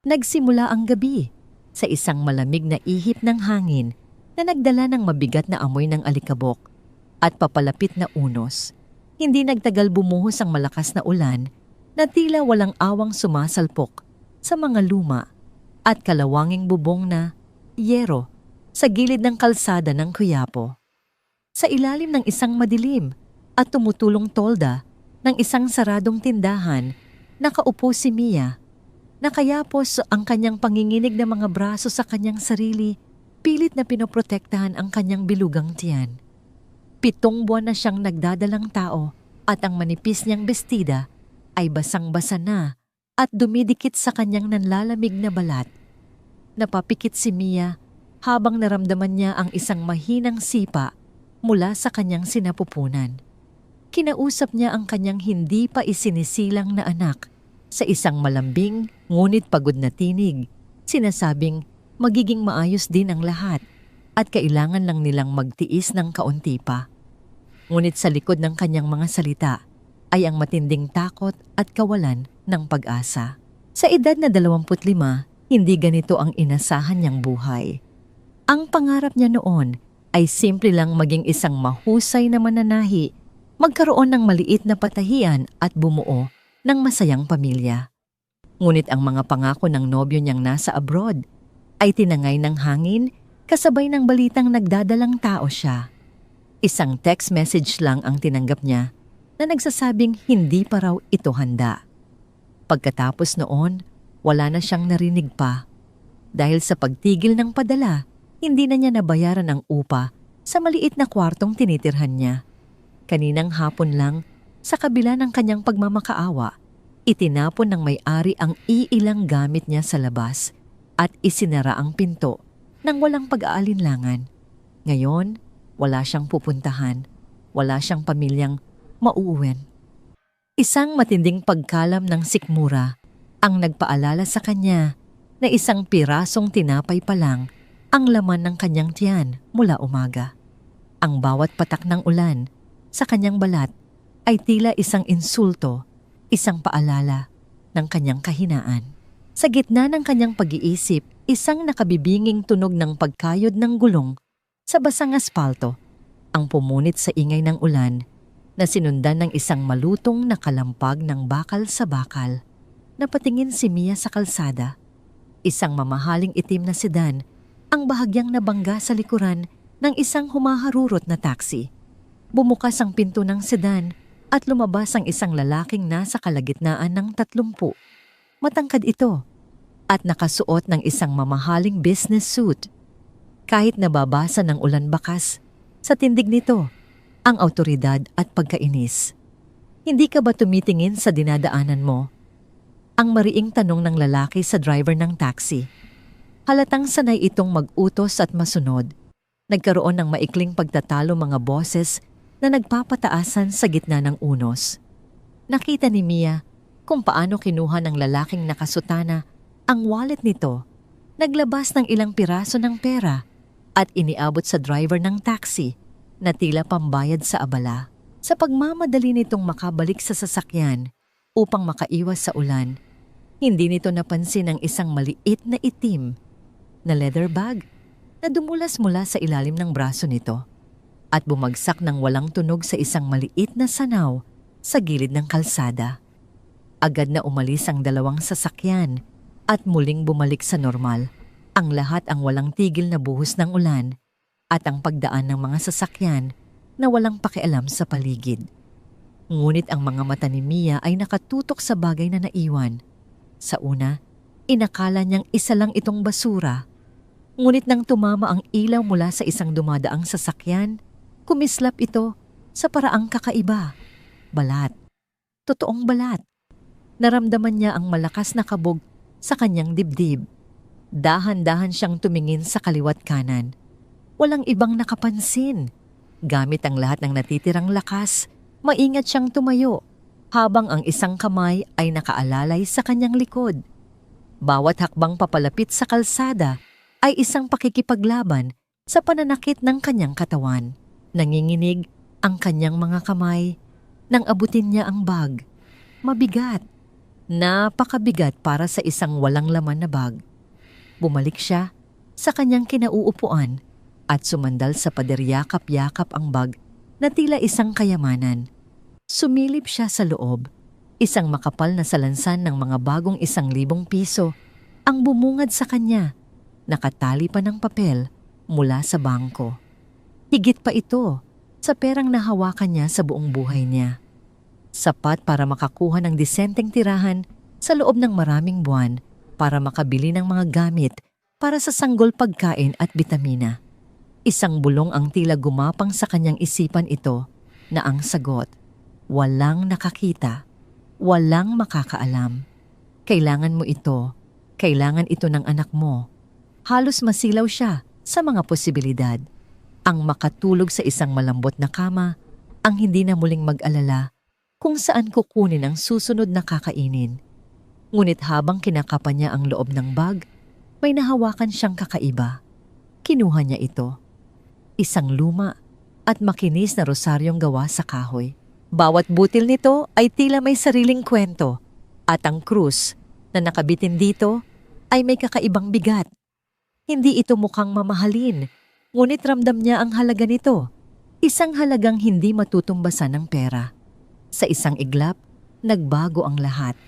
Nagsimula ang gabi sa isang malamig na ihip ng hangin na nagdala ng mabigat na amoy ng alikabok at papalapit na unos. Hindi nagtagal bumuhos ang malakas na ulan na tila walang awang sumasalpok sa mga luma at kalawanging bubong na yero sa gilid ng kalsada ng Quiapo. Sa ilalim ng isang madilim at tumutulong tolda ng isang saradong tindahan, nakaupo si Mia. Nakayapos ang kanyang panginginig na mga braso sa kanyang sarili, pilit na pinoprotektahan ang kanyang bilugang tiyan. 7 buwan na siyang nagdadalang tao at ang manipis niyang bestida ay basang-basa na at dumidikit sa kanyang nanlalamig na balat. Napapikit si Mia habang naramdaman niya ang isang mahinang sipa mula sa kanyang sinapupunan. Kinausap niya ang kanyang hindi pa isinisilang na anak sa isang malambing ngunit pagod na tinig. Sinasabing magiging maayos din ang lahat at kailangan lang nilang magtiis ng kaunti pa. Ngunit sa likod ng kanyang mga salita ay ang matinding takot at kawalan ng pag-asa. Sa edad na 25, hindi ganito ang inasahan niyang buhay. Ang pangarap niya noon ay simple lang maging isang mahusay na mananahi, magkaroon ng maliit na patahian at bumuo ng masayang pamilya. Ngunit ang mga pangako ng nobyo niyang nasa abroad ay tinangay ng hangin kasabay ng balitang nagdadalang tao siya. Isang text message lang ang tinanggap niya na nagsasabing hindi pa raw ito handa. Pagkatapos noon, wala na siyang narinig pa. Dahil sa pagtigil ng padala, hindi na niya nabayaran ang upa sa maliit na kwartong tinitirhan niya. Kaninang hapon lang, sa kabila ng kanyang pagmamakaawa, itinapon ng may-ari ang iilang gamit niya sa labas at isinara ang pinto nang walang pag-aalinlangan. Ngayon, wala siyang pupuntahan, wala siyang pamilyang mauuwin. Isang matinding pagkalam ng sikmura ang nagpaalala sa kanya na isang pirasong tinapay pa lang ang laman ng kanyang tiyan mula umaga. Ang bawat patak ng ulan sa kanyang balat ay tila isang insulto, isang paalala ng kanyang kahinaan. Sa gitna ng kanyang pag-iisip, isang nakabibinging tunog ng pagkayod ng gulong sa basang aspalto ang pumunit sa ingay ng ulan na sinundan ng isang malutong na kalampag ng bakal sa bakal. Napatingin si Mia sa kalsada. Isang mamahaling itim na sedan ang bahagyang nabangga sa likuran ng isang humaharurot na taxi. Bumukas ang pinto ng sedan at lumabas ang isang lalaking nasa kalagitnaan ng 30. Matangkad ito at nakasuot ng isang mamahaling business suit. Kahit nababasa ng ulan bakas, sa tindig nito ang awtoridad at pagkainis. Hindi ka ba tumitingin sa dinadaanan mo? Ang mariing tanong ng lalaki sa driver ng taxi. Halatang sanay itong mag-utos at masunod. Nagkaroon ng maikling pagtatalo mga boses na nagpapataasan sa gitna ng unos. Nakita ni Mia kung paano kinuha ng lalaking nakasutana ang wallet nito, naglabas ng ilang piraso ng pera at iniabot sa driver ng taxi na tila pambayad sa abala. Sa pagmamadali nitong makabalik sa sasakyan upang makaiwas sa ulan, hindi nito napansin ang isang maliit na itim na leather bag na dumulas mula sa ilalim ng braso nito at bumagsak ng walang tunog sa isang maliit na sanaw sa gilid ng kalsada. Agad na umalis ang dalawang sasakyan at muling bumalik sa normal. Ang lahat ang walang tigil na buhos ng ulan at ang pagdaan ng mga sasakyan na walang pakialam sa paligid. Ngunit ang mga mata ni Mia ay nakatutok sa bagay na naiwan. Sa una, inakala niyang isa lang itong basura. Ngunit nang tumama ang ilaw mula sa isang dumadaang sasakyan, kumislap ito sa paraang kakaiba. Balat. Totoong balat. Naramdaman niya ang malakas na kabog sa kanyang dibdib. Dahan-dahan siyang tumingin sa kaliwat kanan. Walang ibang nakapansin. Gamit ang lahat ng natitirang lakas, maingat siyang tumayo habang ang isang kamay ay nakaalalay sa kanyang likod. Bawat hakbang papalapit sa kalsada ay isang pakikipaglaban sa pananakit ng kanyang katawan. Nanginginig ang kanyang mga kamay nang abutin niya ang bag. Mabigat. Napakabigat para sa isang walang laman na bag. Bumalik siya sa kanyang kinauupuan at sumandal sa pader yakap-yakap ang bag na tila isang kayamanan. Sumilip siya sa loob. Isang makapal na salansan ng mga bagong 1,000 piso ang bumungad sa kanya. Nakatali pa ng papel mula sa bangko. Higit pa ito sa perang nahawakan niya sa buong buhay niya. Sapat para makakuha ng disenteng tirahan sa loob ng maraming buwan para makabili ng mga gamit para sa sanggol pagkain at bitamina. Isang bulong ang tila gumapang sa kanyang isipan ito na ang sagot, walang nakakita, walang makakaalam. Kailangan mo ito, kailangan ito ng anak mo. Halos masilaw siya sa mga posibilidad. Ang makatulog sa isang malambot na kama, ang hindi na muling mag-alala kung saan kukunin ang susunod na kakainin. Ngunit habang kinakapan niya ang loob ng bag, may nahawakan siyang kakaiba. Kinuha niya ito. Isang luma at makinis na rosaryong gawa sa kahoy. Bawat butil nito ay tila may sariling kwento at ang krus na nakabitin dito ay may kakaibang bigat. Hindi ito mukhang mamahalin, ngunit ramdam niya ang halaga nito. Isang halagang hindi matutumbasan ng pera. Sa isang iglap, nagbago ang lahat.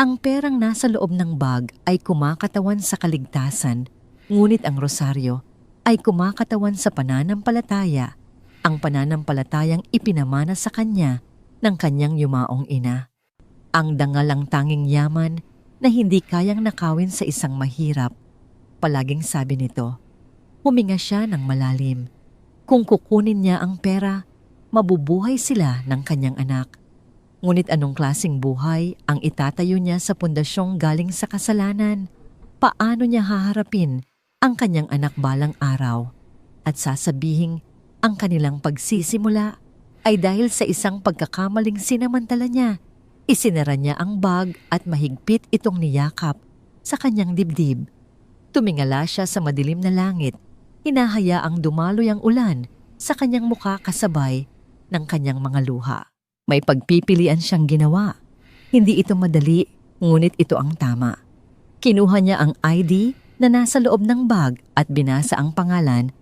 Ang perang nasa loob ng bag ay kumakatawan sa kaligtasan, ngunit ang rosaryo ay kumakatawan sa pananampalataya, ang pananampalatayang ipinamana sa kanya ng kanyang yumaong ina. Ang dangal ang tanging yaman na hindi kayang nakawin sa isang mahirap. Palaging sabi nito, huminga siya ng malalim. Kung kukunin niya ang pera, mabubuhay sila ng kanyang anak. Ngunit anong klaseng buhay ang itatayo niya sa pundasyong galing sa kasalanan? Paano niya haharapin ang kanyang anak balang araw? At sasabihing ang kanilang pagsisimula ay dahil sa isang pagkakamaling sinamantala niya. Isinara niya ang bag at mahigpit itong niyakap sa kanyang dibdib. Tumingala siya sa madilim na langit, hinahayaang dumaloy ang ulan sa kanyang mukha kasabay ng kanyang mga luha. May pagpipilian siyang ginawa. Hindi ito madali, ngunit ito ang tama. Kinuha niya ang ID na nasa loob ng bag at binasa ang pangalan,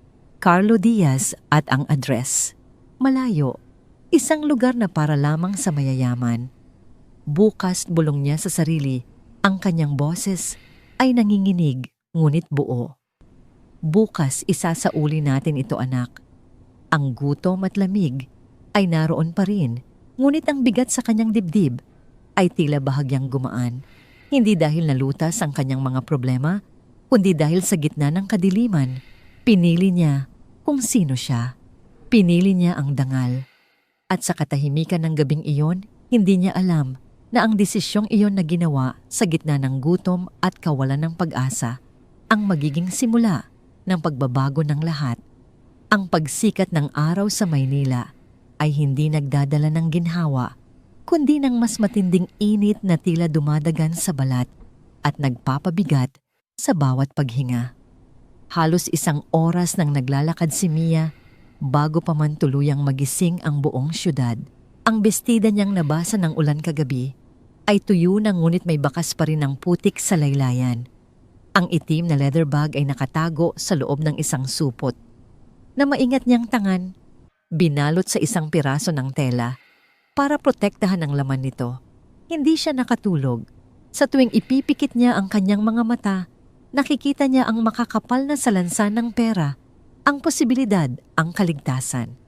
Carlo Diaz, at ang address. Malayo, isang lugar na para lamang sa mayayaman. Bukas bulong niya sa sarili, ang kanyang boses ay nanginginig ngunit buo. Bukas isasauli natin ito, anak. Ang gutom at lamig ay naroon pa rin, ngunit ang bigat sa kanyang dibdib ay tila bahagyang gumaan. Hindi dahil nalutas ang kanyang mga problema, kundi dahil sa gitna ng kadiliman, pinili niya kung sino siya. Pinili niya ang dangal. At sa katahimikan ng gabing iyon, hindi niya alam na ang desisyong iyon na ginawa sa gitna ng gutom at kawalan ng pag-asa ang magiging simula ng pagbabago ng lahat. Ang pagsikat ng araw sa Maynila ay hindi nagdadala ng ginhawa, kundi ng mas matinding init na tila dumadagan sa balat at nagpapabigat sa bawat paghinga. Halos 1 oras nang naglalakad si Mia bago pa man tuluyang magising ang buong syudad. Ang bestida niyang nabasa ng ulan kagabi ay tuyo na ngunit may bakas pa rin ng putik sa laylayan. Ang itim na leather bag ay nakatago sa loob ng isang supot na maingat niyang tangan, binalot sa isang piraso ng tela para protektahan ang laman nito. Hindi siya nakatulog. Sa tuwing ipipikit niya ang kanyang mga mata, nakikita niya ang makakapal na salansan ng pera, ang posibilidad, ang kaligtasan.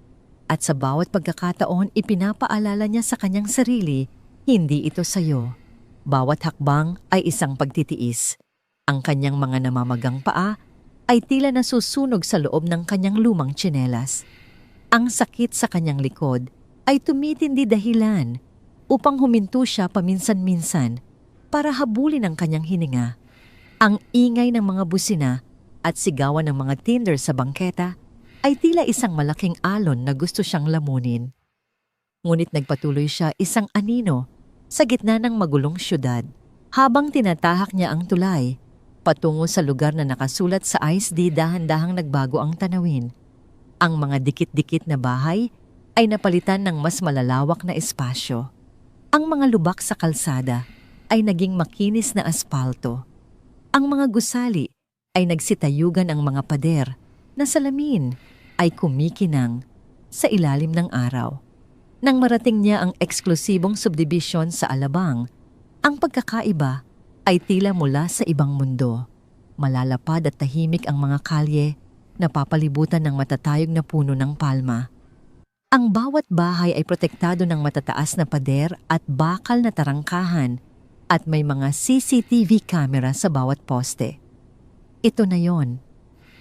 At sa bawat pagkakataon, ipinapaalala niya sa kanyang sarili, hindi ito sayo. Bawat hakbang ay isang pagtitiis. Ang kanyang mga namamagang paa ay tila nasusunog sa loob ng kanyang lumang tsinelas. Ang sakit sa kanyang likod ay tumitindi dahilan upang huminto siya paminsan-minsan para habulin ang kanyang hininga. Ang ingay ng mga busina at sigawan ng mga tinder sa bangketa ay tila isang malaking alon na gusto siyang lamunin. Ngunit nagpatuloy siya isang anino sa gitna ng magulong syudad. Habang tinatahak niya ang tulay, patungo sa lugar na nakasulat sa ISD, dahan-dahang nagbago ang tanawin. Ang mga dikit-dikit na bahay ay napalitan ng mas malalawak na espasyo. Ang mga lubak sa kalsada ay naging makinis na aspalto. Ang mga gusali ay nagsitayugan, ang mga pader na salamin ay kumikinang sa ilalim ng araw. Nang marating niya ang eksklusibong subdivision sa Alabang, ang pagkakaiba ay tila mula sa ibang mundo. Malalapad at tahimik ang mga kalye na papalibutan ng matatayog na puno ng palma. Ang bawat bahay ay protektado ng matataas na pader at bakal na tarangkahan at may mga CCTV camera sa bawat poste. Ito na yon.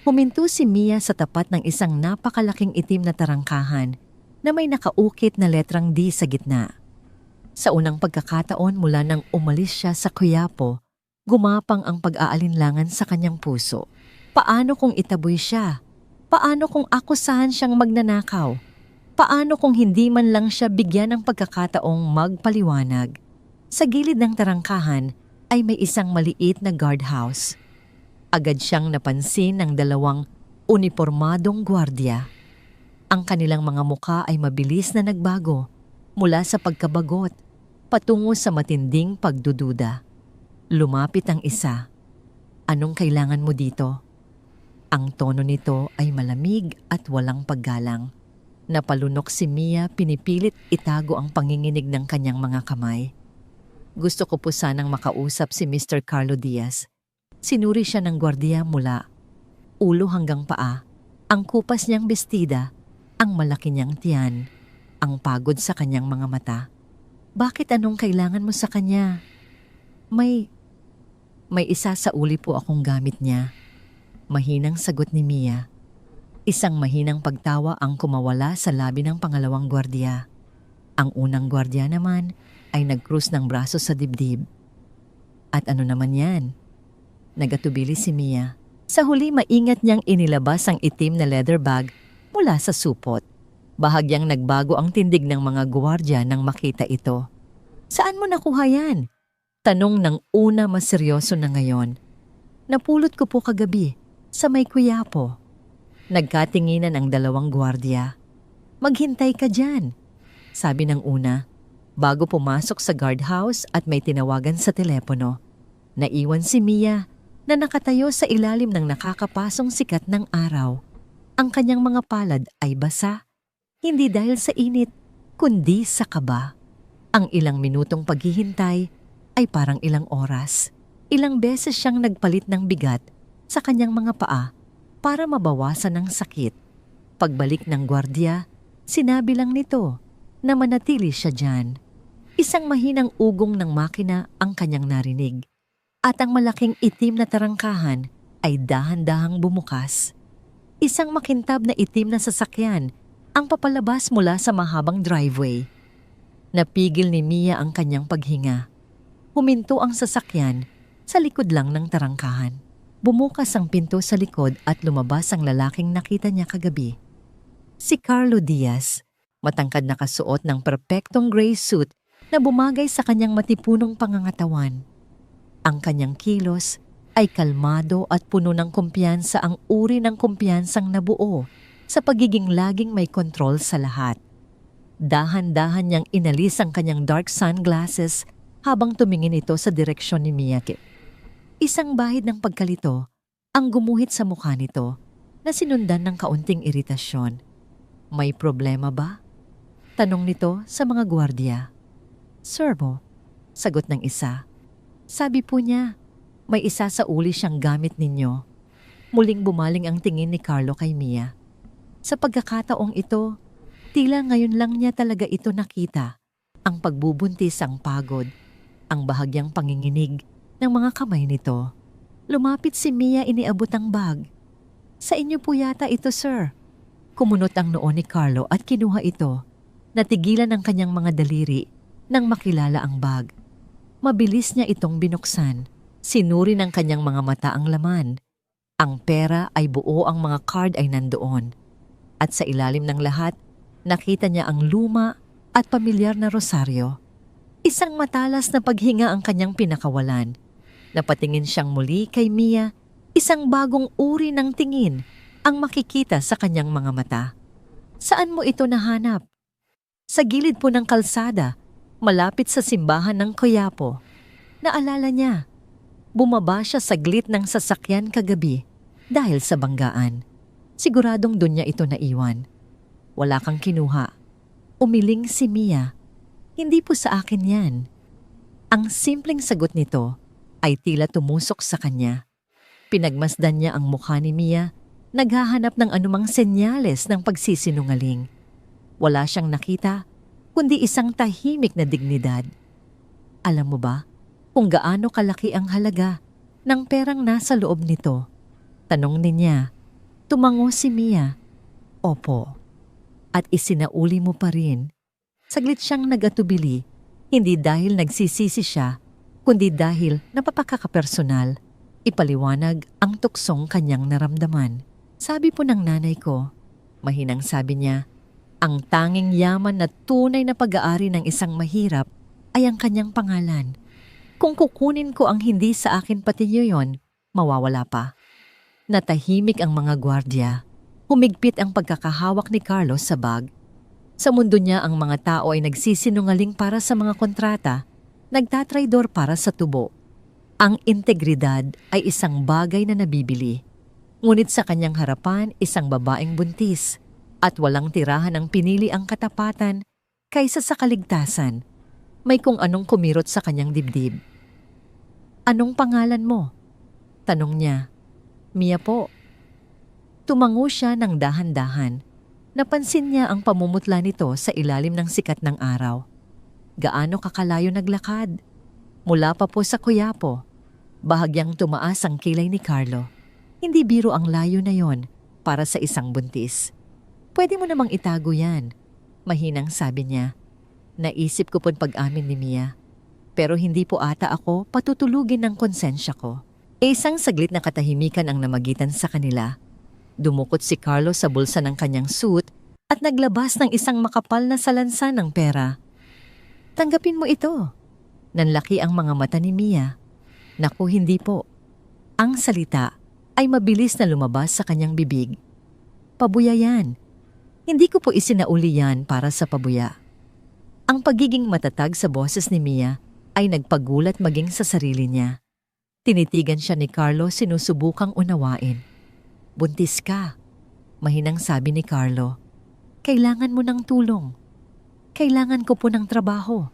Huminto si Mia sa tapat ng isang napakalaking itim na tarangkahan na may nakaukit na letrang D sa gitna. Sa unang pagkakataon mula nang umalis siya sa Quiapo, gumapang ang pag-aalinlangan sa kanyang puso. Paano kung itaboy siya? Paano kung akusahan siyang magnanakaw? Paano kung hindi man lang siya bigyan ng pagkakataong magpaliwanag? Sa gilid ng tarangkahan ay may isang maliit na guardhouse. Agad siyang napansin ng dalawang unipormadong gwardiya. Ang kanilang mga muka ay mabilis na nagbago mula sa pagkabagot patungo sa matinding pagdududa. Lumapit ang isa. Anong kailangan mo dito? Ang tono nito ay malamig at walang paggalang. Napalunok si Mia, pinipilit itago ang panginginig ng kanyang mga kamay. Gusto ko po sanang makausap si Mr. Carlo Diaz. Sinuri siya ng gwardiya mula ulo hanggang paa. Ang kupas niyang bestida, ang malaki niyang tiyan, ang pagod sa kanyang mga mata. Bakit anong kailangan mo sa kanya? May isa sa uli po akong gamit niya. Mahinang sagot ni Mia. Isang mahinang pagtawa ang kumawala sa labi ng pangalawang gwardiya. Ang unang gwardiya naman ay nagkrus ng braso sa dibdib. At ano naman yan? Nagatubili si Mia. Sa huli, maingat niyang inilabas ang itim na leather bag mula sa supot. Bahagyang nagbago ang tindig ng mga gwardiya nang makita ito. Saan mo nakuha yan? Tanong ng una, mas seryoso na ngayon. Napulot ko po kagabi sa may Quiapo. Nagkatinginan ang dalawang gwardiya. Maghintay ka dyan, sabi ng una, bago pumasok sa guardhouse at may tinawagan sa telepono. Naiwan si Mia na nakatayo sa ilalim ng nakakapasong sikat ng araw. Ang kanyang mga palad ay basa, hindi dahil sa init, kundi sa kaba. Ang ilang minutong paghihintay ay parang ilang oras. Ilang beses siyang nagpalit ng bigat sa kanyang mga paa para mabawasan ang sakit. Pagbalik ng gwardiya, sinabi lang nito na manatili siya dyan. Isang mahinang ugong ng makina ang kanyang narinig at ang malaking itim na tarangkahan ay dahan-dahang bumukas. Isang makintab na itim na sasakyan ang papalabas mula sa mahabang driveway. Napigil ni Mia ang kanyang paghinga. Huminto ang sasakyan sa likod lang ng tarangkahan. Bumukas ang pinto sa likod at lumabas ang lalaking nakita niya kagabi. Si Carlo Diaz, matangkad na kasuot ng perpektong gray suit na bumagay sa kanyang matipunong pangangatawan. Ang kanyang kilos ay kalmado at puno ng kumpiyansa, ang uri ng kumpiyansang nabuo sa pagiging laging may kontrol sa lahat. Dahan-dahan niyang inalis ang kanyang dark sunglasses habang tumingin ito sa direksyon ni Miyake. Isang bahid ng pagkalito ang gumuhit sa mukha nito na sinundan ng kaunting iritasyon. May problema ba? Tanong nito sa mga gwardiya. Sir mo, sagot ng isa. Sabi po niya, may isa sa uli siyang gamit ninyo. Muling bumaling ang tingin ni Carlo kay Mia. Sa pagkakataong ito, tila ngayon lang niya talaga ito nakita. Ang pagbubuntis, ang pagod, ang bahagyang panginginig ng mga kamay nito. Lumapit si Mia, iniabot ang bag. Sa inyo po yata ito, sir. Kumunot ang noo ni Carlo at kinuha ito. Natigilan ang kanyang mga daliri nang makilala ang bag. Mabilis niya itong binuksan. Sinuri ng kanyang mga mata ang laman. Ang pera ay buo, ang mga card ay nandoon. At sa ilalim ng lahat, nakita niya ang luma at pamilyar na rosaryo. Isang matalas na paghinga ang kanyang pinakawalan. Napatingin siyang muli kay Mia, isang bagong uri ng tingin ang makikita sa kanyang mga mata. Saan mo ito nahanap? Sa gilid po ng kalsada, malapit sa simbahan ng Quiapo. Naalala niya, bumaba siya saglit ng sasakyan kagabi dahil sa banggaan. Siguradong doon niya ito naiwan. Wala kang kinuha. Umiling si Mia. Hindi po sa akin yan. Ang simpleng sagot nito ay tila tumusok sa kanya. Pinagmasdan niya ang mukha ni Mia, naghahanap ng anumang senyales ng pagsisinungaling. Wala siyang nakita, kundi isang tahimik na dignidad. Alam mo ba kung gaano kalaki ang halaga ng perang nasa loob nito? Tanong niya. Tumango si Mia. Opo. At isinauli mo pa rin. Saglit siyang nagatubili, hindi dahil nagsisisi siya, kundi dahil napapakakapersonal. Ipaliwanag ang tuksong kanyang naramdaman. Sabi po ng nanay ko, mahinang sabi niya, ang tanging yaman na tunay na pag-aari ng isang mahirap ay ang kanyang pangalan. Kung kukunin ko ang hindi sa akin pati yon, mawawala pa. Natahimik ang mga gwardya. Humigpit ang pagkakahawak ni Carlos sa bag. Sa mundo niya ang mga tao ay nagsisinungaling para sa mga kontrata, nagtatraidor para sa tubo. Ang integridad ay isang bagay na nabibili. Ngunit sa kanyang harapan isang babaeng buntis at walang tirahan ang pinili ang katapatan kaysa sa kaligtasan. May kung anong kumirot sa kanyang dibdib. Anong pangalan mo? Tanong niya. Mia po. Tumango siya ng dahan-dahan. Napansin niya ang pamumutla nito sa ilalim ng sikat ng araw. Gaano kakalayo naglakad? Mula pa po sa Quiapo. Bahagyang tumaas ang kilay ni Carlo. Hindi biro ang layo na yon para sa isang buntis. Pwede mo namang itago yan. Mahinang sabi niya. Naisip ko po'n pag-amin ni Mia. Pero hindi po ata ako patutulugin ng konsensya ko. Isang saglit na katahimikan ang namagitan sa kanila. Dumukot si Carlos sa bulsa ng kanyang suit at naglabas ng isang makapal na salansa ng pera. Tanggapin mo ito. Nanlaki ang mga mata ni Mia. Naku, hindi po. Ang salita ay mabilis na lumabas sa kanyang bibig. Pabuya yan. Hindi ko po isinauli yan para sa pabuya. Ang pagiging matatag sa boses ni Mia ay nagpagulat maging sa sarili niya. Tinitigan siya ni Carlo sinusubukang unawain. Buntis ka. Mahinang sabi ni Carlo. Kailangan mo ng tulong. Kailangan ko po ng trabaho.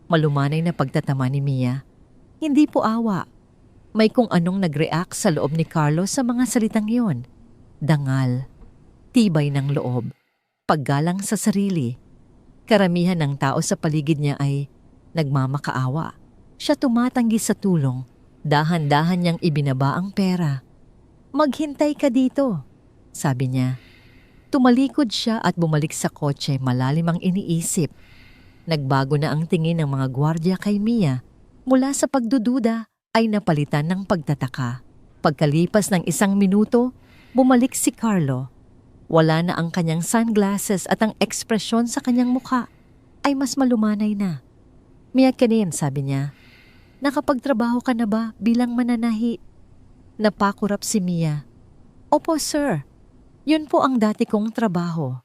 Malumanay na pagtatama ni Mia. Hindi po awa. May kung anong nag-react sa loob ni Carlo sa mga salitang yon. Dangal. Tibay ng loob. Paggalang sa sarili. Karamihan ng tao sa paligid niya ay nagmamakaawa. Siya tumatanggi sa tulong. Dahan-dahan niyang ibinaba ang pera. Maghintay ka dito, sabi niya. Tumalikod siya at bumalik sa kotse, malalim ang iniisip. Nagbago na ang tingin ng mga gwardya kay Mia. Mula sa pagdududa ay napalitan ng pagtataka. Pagkalipas ng 1 minuto, bumalik si Carlo. Wala na ang kanyang sunglasses at ang ekspresyon sa kanyang mukha ay mas malumanay na. Mia Kenin, sabi niya. Nakapagtrabaho ka na ba bilang mananahi? Napakurap si Mia. Opo, sir. Yun po ang dati kong trabaho.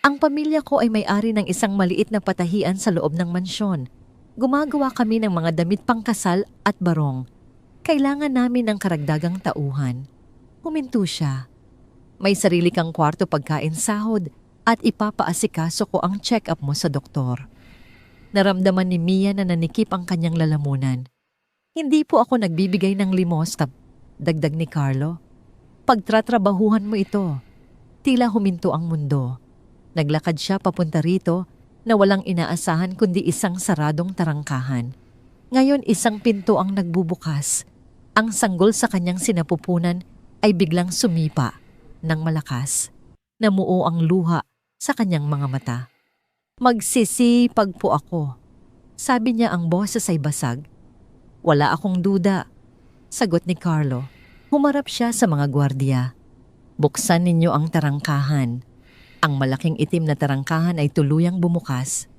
Ang pamilya ko ay may-ari ng isang maliit na patahian sa loob ng mansyon. Gumagawa kami ng mga damit pangkasal at barong. Kailangan namin ng karagdagang tauhan. Huminto siya. May sarili kang kwarto pagkain sahod at ipapaasikaso ko ang check-up mo sa doktor. Naramdaman ni Mia na nanikip ang kanyang lalamunan. Hindi po ako nagbibigay ng limos, dagdag ni Carlo. Pagtratrabahuhan mo ito. Tila huminto ang mundo. Naglakad siya papunta rito na walang inaasahan kundi isang saradong tarangkahan. Ngayon isang pinto ang nagbubukas. Ang sanggol sa kanyang sinapupunan ay biglang sumipa ng malakas. Namuo ang luha sa kanyang mga mata. Magsisipag po ako. Sabi niya ang boses ay basag. Wala akong duda. Sagot ni Carlo. Humarap siya sa mga gwardiya. Buksan ninyo ang tarangkahan. Ang malaking itim na tarangkahan ay tuluyang bumukas.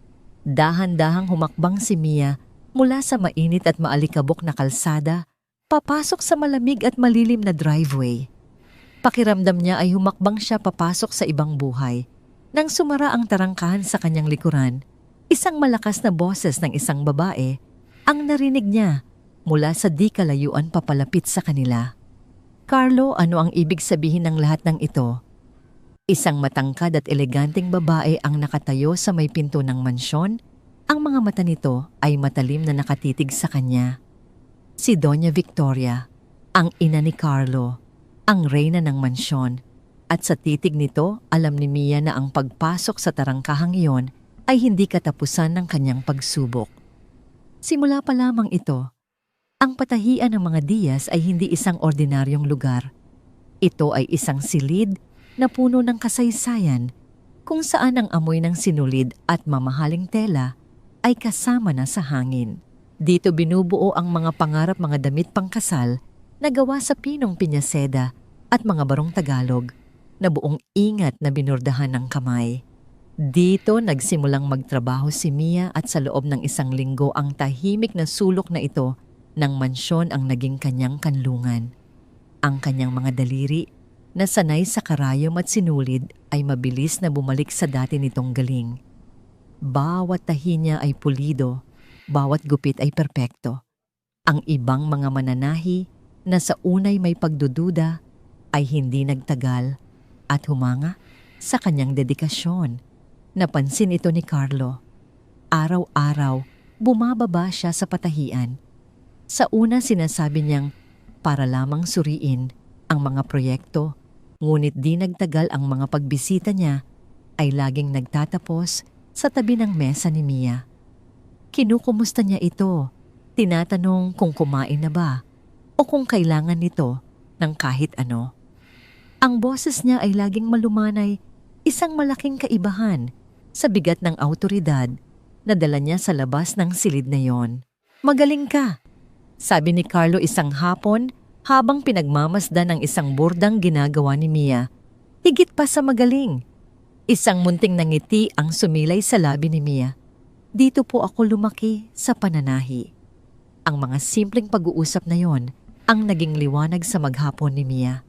Dahan-dahang humakbang si Mia mula sa mainit at maalikabok na kalsada, papasok sa malamig at malilim na driveway. Pakiramdam niya ay humakbang siya papasok sa ibang buhay. Nang sumara ang tarangkahan sa kanyang likuran, isang malakas na boses ng isang babae ang narinig niya mula sa di kalayuan papalapit sa kanila. Carlo, ano ang ibig sabihin ng lahat ng ito? Isang matangkad at eleganteng babae ang nakatayo sa may pinto ng mansyon. Ang mga mata nito ay matalim na nakatitig sa kanya. Si Doña Victoria, ang ina ni Carlo, ang reyna ng mansyon. At sa titig nito, alam ni Mia na ang pagpasok sa tarangkahang iyon ay hindi katapusan ng kanyang pagsubok. Simula pa lamang ito, ang patahian ng mga Diaz ay hindi isang ordinaryong lugar. Ito ay isang silid na puno ng kasaysayan kung saan ang amoy ng sinulid at mamahaling tela ay kasama na sa hangin. Dito binubuo ang mga pangarap mga damit pangkasal na gawa sa pinong pinyaseda at mga barong Tagalog na buong ingat na binurdahan ng kamay. Dito nagsimulang magtrabaho si Mia at sa loob ng 1 linggo ang tahimik na sulok na ito ng mansyon ang naging kanyang kanlungan. Ang kanyang mga daliri na sanay sa karayom at sinulid ay mabilis na bumalik sa dati nitong galing. Bawat tahi niya ay pulido, bawat gupit ay perpekto. Ang ibang mga mananahi na sa unay may pagdududa ay hindi nagtagal at humanga sa kanyang dedikasyon. Napansin ito ni Carlo. Araw-araw, bumababa siya sa patahian. Sa una sinasabi niyang para lamang suriin ang mga proyekto, ngunit di nagtagal ang mga pagbisita niya ay laging nagtatapos sa tabi ng mesa ni Mia. Kinukumusta niya ito, tinatanong kung kumain na ba o kung kailangan nito ng kahit ano. Ang boses niya ay laging malumanay, isang malaking kaibahan sa bigat ng awtoridad na dala niya sa labas ng silid na yon. "Magaling ka," sabi ni Carlo isang hapon habang pinagmamasdan ng isang bordang ginagawa ni Mia. Higit pa sa magaling, isang munting ngiti ang sumilay sa labi ni Mia. "Dito po ako lumaki sa pananahi." Ang mga simpleng pag-uusap na yon ang naging liwanag sa maghapon ni Mia.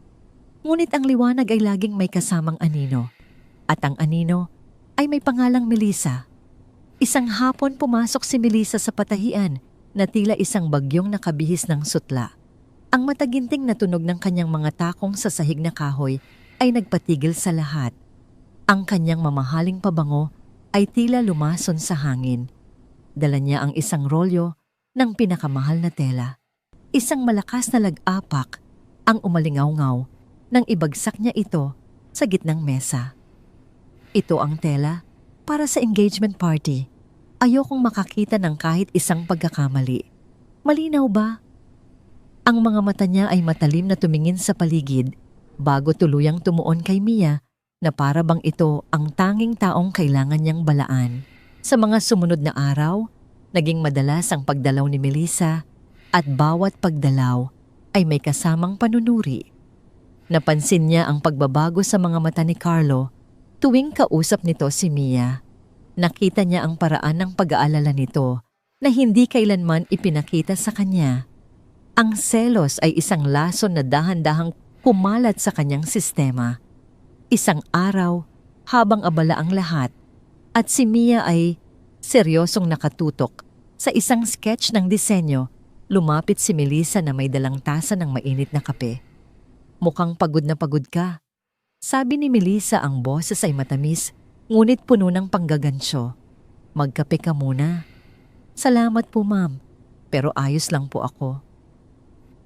Ngunit ang liwanag ay laging may kasamang anino. At ang anino ay may pangalang Melissa. Isang hapon pumasok si Melissa sa patahian na tila isang bagyong nakabihis ng sutla. Ang mataginting na tunog ng kanyang mga takong sa sahig na kahoy ay nagpatigil sa lahat. Ang kanyang mamahaling pabango ay tila lumason sa hangin. Dala niya ang isang rolyo ng pinakamahal na tela. Isang malakas na lag-apak ang umalingaw-ngaw nang ibagsak niya ito sa gitnang mesa. "Ito ang tela para sa engagement party. Ayokong makakita ng kahit isang pagkakamali. Malinaw ba?" Ang mga mata niya ay matalim na tumingin sa paligid bago tuluyang tumuon kay Mia na para bang ito ang tanging taong kailangan niyang balaan. Sa mga sumunod na araw, naging madalas ang pagdalaw ni Melissa at bawat pagdalaw ay may kasamang panunuri. Napansin niya ang pagbabago sa mga mata ni Carlo tuwing kausap nito si Mia. Nakita niya ang paraan ng pag-aalala nito na hindi kailanman ipinakita sa kanya. Ang selos ay isang lason na dahan-dahang kumalat sa kanyang sistema. Isang araw, habang abala ang lahat, at si Mia ay seryosong nakatutok sa isang sketch ng disenyo, lumapit si Melissa na may dalang tasa ng mainit na kape. "Mukhang pagod na pagod ka," sabi ni Melissa. Ang boses ay matamis, ngunit puno ng panggagansyo. "Magkape ka muna." "Salamat po ma'am, pero ayos lang po ako."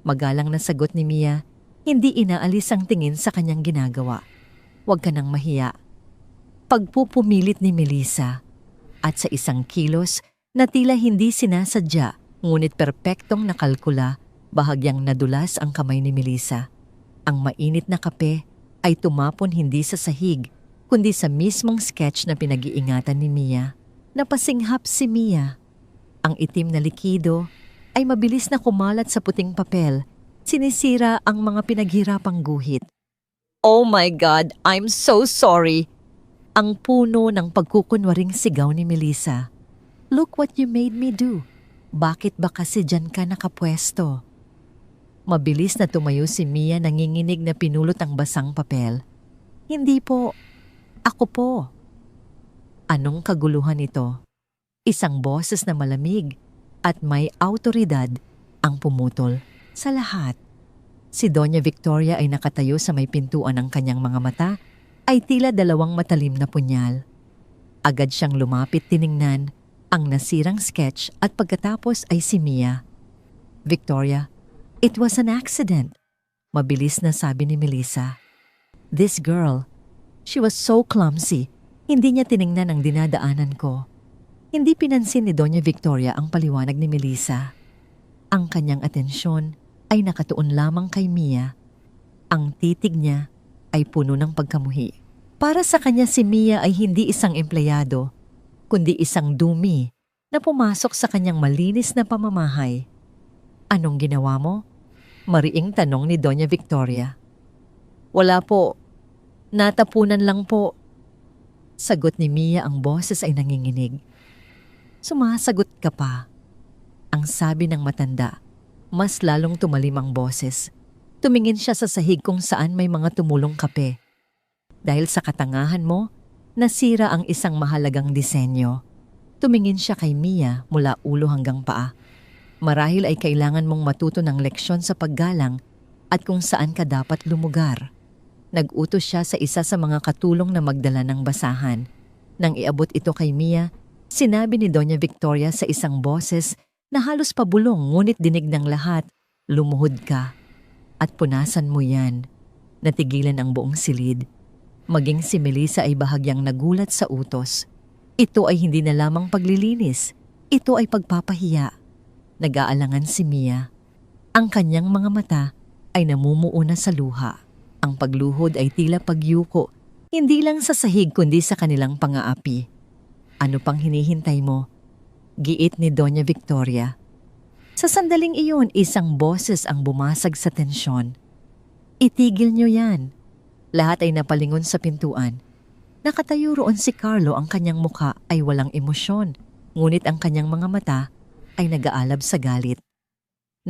Magalang na sagot ni Mia, hindi inaalis ang tingin sa kanyang ginagawa. "Huwag ka nang mahiya." Pagpupumilit ni Melissa, at sa isang kilos na tila hindi sinasadya, ngunit perpektong nakalkula, bahagyang nadulas ang kamay ni Melissa. Ang mainit na kape ay tumapon hindi sa sahig, kundi sa mismong sketch na pinag-iingatan ni Mia. Napasinghap si Mia. Ang itim na likido ay mabilis na kumalat sa puting papel. Sinisira ang mga pinaghirapang guhit. "Oh my God, I'm so sorry!" Ang puno ng pagkukunwaring sigaw ni Melissa. "Look what you made me do. Bakit ba kasi dyan ka nakapwesto?" Mabilis na tumayo si Mia, nanginginig na pinulot ang basang papel. "Hindi po. Ako po." Anong kaguluhan ito? Isang boses na malamig at may awtoridad ang pumutol sa lahat. Si Doña Victoria ay nakatayo sa may pintuan ng kanyang mga mata ay tila dalawang matalim na punyal. Agad siyang lumapit tiningnan ang nasirang sketch at pagkatapos ay si Mia. "Victoria, it was an accident," mabilis na sabi ni Melissa. "This girl, she was so clumsy, hindi niya tiningnan ang dinadaanan ko." Hindi pinansin ni Doña Victoria ang paliwanag ni Melissa. Ang kanyang atensyon ay nakatuon lamang kay Mia. Ang titig niya ay puno ng pagkamuhi. Para sa kanya si Mia ay hindi isang empleyado, kundi isang dumi na pumasok sa kanyang malinis na pamamahay. "Anong ginawa mo?" mariing tanong ni Doña Victoria. "Wala po. Natapunan lang po." Sagot ni Mia, ang boses ay nanginginig. "Sumasagot ka pa," ang sabi ng matanda. Mas lalong tumalim ang boses. Tumingin siya sa sahig kung saan may mga tumulong kape. Dahil sa katangahan mo, nasira ang isang mahalagang disenyo. Tumingin siya kay Mia mula ulo hanggang paa. Marahil ay kailangan mong matuto ng leksyon sa paggalang at kung saan ka dapat lumugar. Nag-utos siya sa isa sa mga katulong na magdala ng basahan. Nang iabot ito kay Mia, sinabi ni Doña Victoria sa isang boses na halos pabulong ngunit dinig ng lahat, "Lumuhod ka at punasan mo yan." Natigilan ang buong silid. Maging si Melissa ay bahagyang nagulat sa utos. Ito ay hindi na lamang paglilinis, ito ay pagpapahiya. Nag-aalangan si Mia. Ang kanyang mga mata ay namumuo na sa luha. Ang pagluhod ay tila pagyuko, hindi lang sa sahig kundi sa kanilang pangaapi. "Ano pang hinihintay mo?" giit ni Doña Victoria. Sa sandaling iyon, isang boses ang bumasag sa tensyon. "Itigil niyo yan." Lahat ay napalingon sa pintuan. Nakatayo roon si Carlo, ang kanyang mukha ay walang emosyon, ngunit ang kanyang mga mata ay nag-aalab sa galit.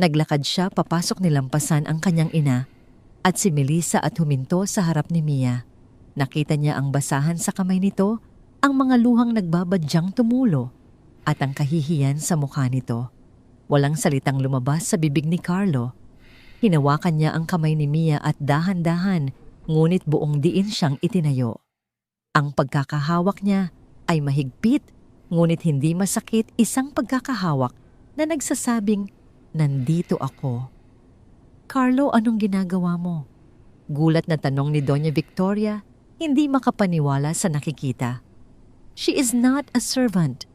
Naglakad siya papasok nilampasan ang kanyang ina at si Melissa at huminto sa harap ni Mia. Nakita niya ang basahan sa kamay nito, ang mga luhang nagbabadyang tumulo at ang kahihiyan sa mukha nito. Walang salitang lumabas sa bibig ni Carlo. Hinawakan niya ang kamay ni Mia at dahan-dahan, ngunit buong diin siyang itinayo. Ang pagkakahawak niya ay mahigpit, ngunit hindi masakit, isang pagkakahawak na nagsasabing, "Nandito ako." "Carlo, anong ginagawa mo?" Gulat na tanong ni Doña Victoria, hindi makapaniwala sa nakikita. "She is not a servant."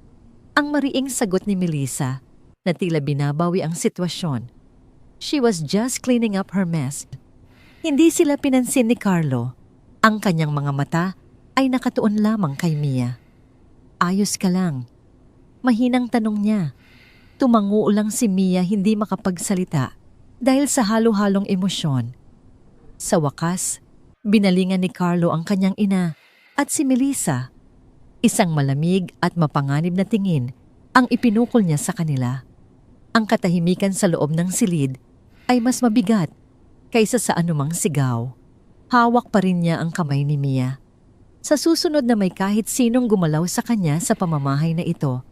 Ang mariing sagot ni Melissa na tila binabawi ang sitwasyon. "She was just cleaning up her mess." Hindi sila pinansin ni Carlo. Ang kanyang mga mata ay nakatuon lamang kay Mia. "Ayos ka lang?" mahinang tanong niya. Tumango lang si Mia, hindi makapagsalita dahil sa halo-halong emosyon. Sa wakas, binalingan ni Carlo ang kanyang ina at si Melissa. Isang malamig at mapanganib na tingin ang ipinukol niya sa kanila. Ang katahimikan sa loob ng silid ay mas mabigat kaysa sa anumang sigaw. Hawak pa rin niya ang kamay ni Mia. Sa susunod na may kahit sinong gumalaw sa kanya sa pamamahay na ito,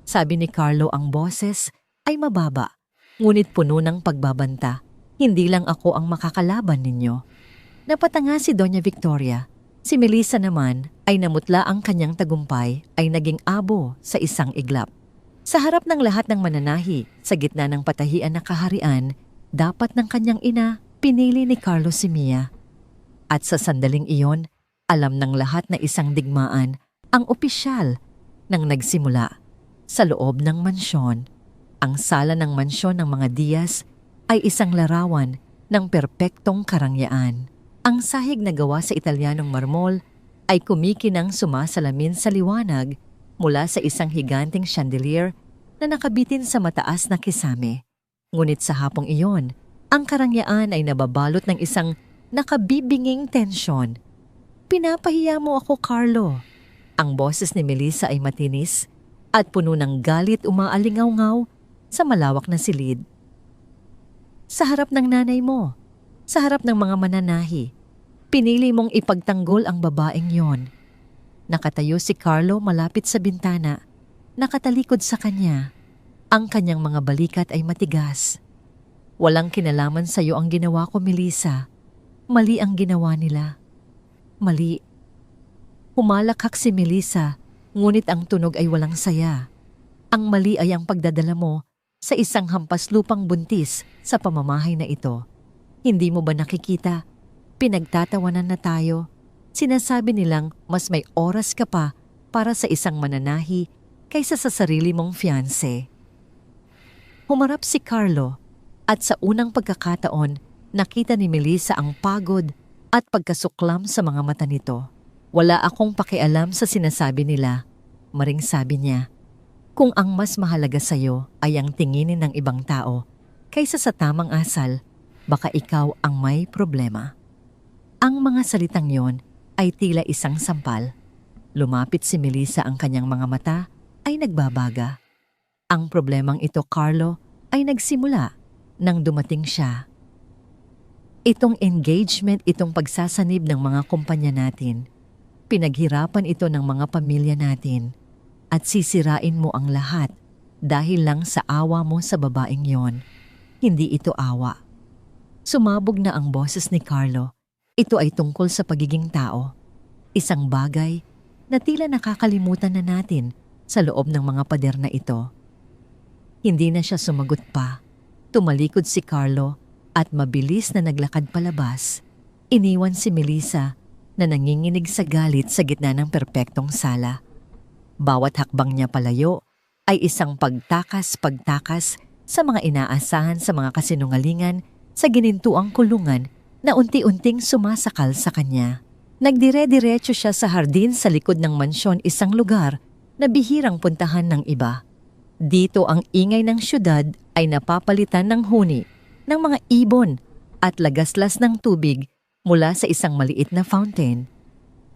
sabi ni Carlo, ang boses ay mababa, ngunit puno ng pagbabanta. "Hindi lang ako ang makakalaban ninyo." Napatanga si Doña Victoria. Si Melissa naman ay namutla, ang kanyang tagumpay ay naging abo sa isang iglap. Sa harap ng lahat ng mananahi, sa gitna ng patahian na kaharian, dapat ng kanyang ina, pinili ni Carlo si Mia. At sa sandaling iyon, alam ng lahat na isang digmaan ang opisyal nang nagsimula. Sa loob ng mansyon, ang sala ng mansyon ng mga Diaz ay isang larawan ng perpektong karangyaan. Ang sahig na gawa sa Italianong marmol ay kumikinang sumasalamin sa liwanag mula sa isang higanting chandelier na nakabitin sa mataas na kisame. Ngunit sa hapong iyon, ang karangyaan ay nababalot ng isang nakabibinging tensyon. "Pinapahiya mo ako, Carlo." Ang boses ni Melissa ay matinis at puno ng galit, umaalingaw-ngaw sa malawak na silid. "Sa harap ng nanay mo, sa harap ng mga mananahi, pinili mong ipagtanggol ang babaeng yon." Nakatayo si Carlo malapit sa bintana, nakatalikod sa kanya. Ang kanyang mga balikat ay matigas. Walang kinalaman sa'yo ang ginawa ko, Melissa. Mali ang ginawa nila. Mali. Humalakhak si Melissa, ngunit ang tunog ay walang saya. Ang mali ay ang pagdadala mo sa isang hampas lupang buntis sa pamamahay na ito. Hindi mo ba nakikita? Pinagtatawanan na tayo. Sinasabi nilang mas may oras ka pa para sa isang mananahi kaysa sa sarili mong fiancé. Humarap si Carlo at sa unang pagkakataon, nakita ni Melissa ang pagod at pagkasuklam sa mga mata nito. Wala akong pakialam sa sinasabi nila. Maring sabi niya, kung ang mas mahalaga sa'yo ay ang tinginin ng ibang tao kaysa sa tamang asal, baka ikaw ang may problema. Ang mga salitang yon ay tila isang sampal. Lumapit si Melissa, ang kanyang mga mata ay nagbabaga. Ang problemang ito, Carlo, ay nagsimula nang dumating siya. Itong engagement, itong pagsasanib ng mga kumpanya natin, pinaghirapan ito ng mga pamilya natin at sisirain mo ang lahat dahil lang sa awa mo sa babaeng yon. Hindi ito awa. Sumabog na ang boses ni Carlo. Ito ay tungkol sa pagiging tao. Isang bagay na tila nakakalimutan na natin sa loob ng mga pader na ito. Hindi na siya sumagot pa. Tumalikod si Carlo at mabilis na naglakad palabas. Iniwan si Melissa na nanginginig sa galit sa gitna ng perpektong sala. Bawat hakbang niya palayo ay isang pagtakas-pagtakas sa mga inaasahan sa mga kasinungalingan sa ginintuang kulungan na unti-unting sumasakal sa kanya. Nagdire-diretso siya sa hardin sa likod ng mansyon, isang lugar na bihirang puntahan ng iba. Dito ang ingay ng syudad ay napapalitan ng huni ng mga ibon at lagaslas ng tubig mula sa isang maliit na fountain.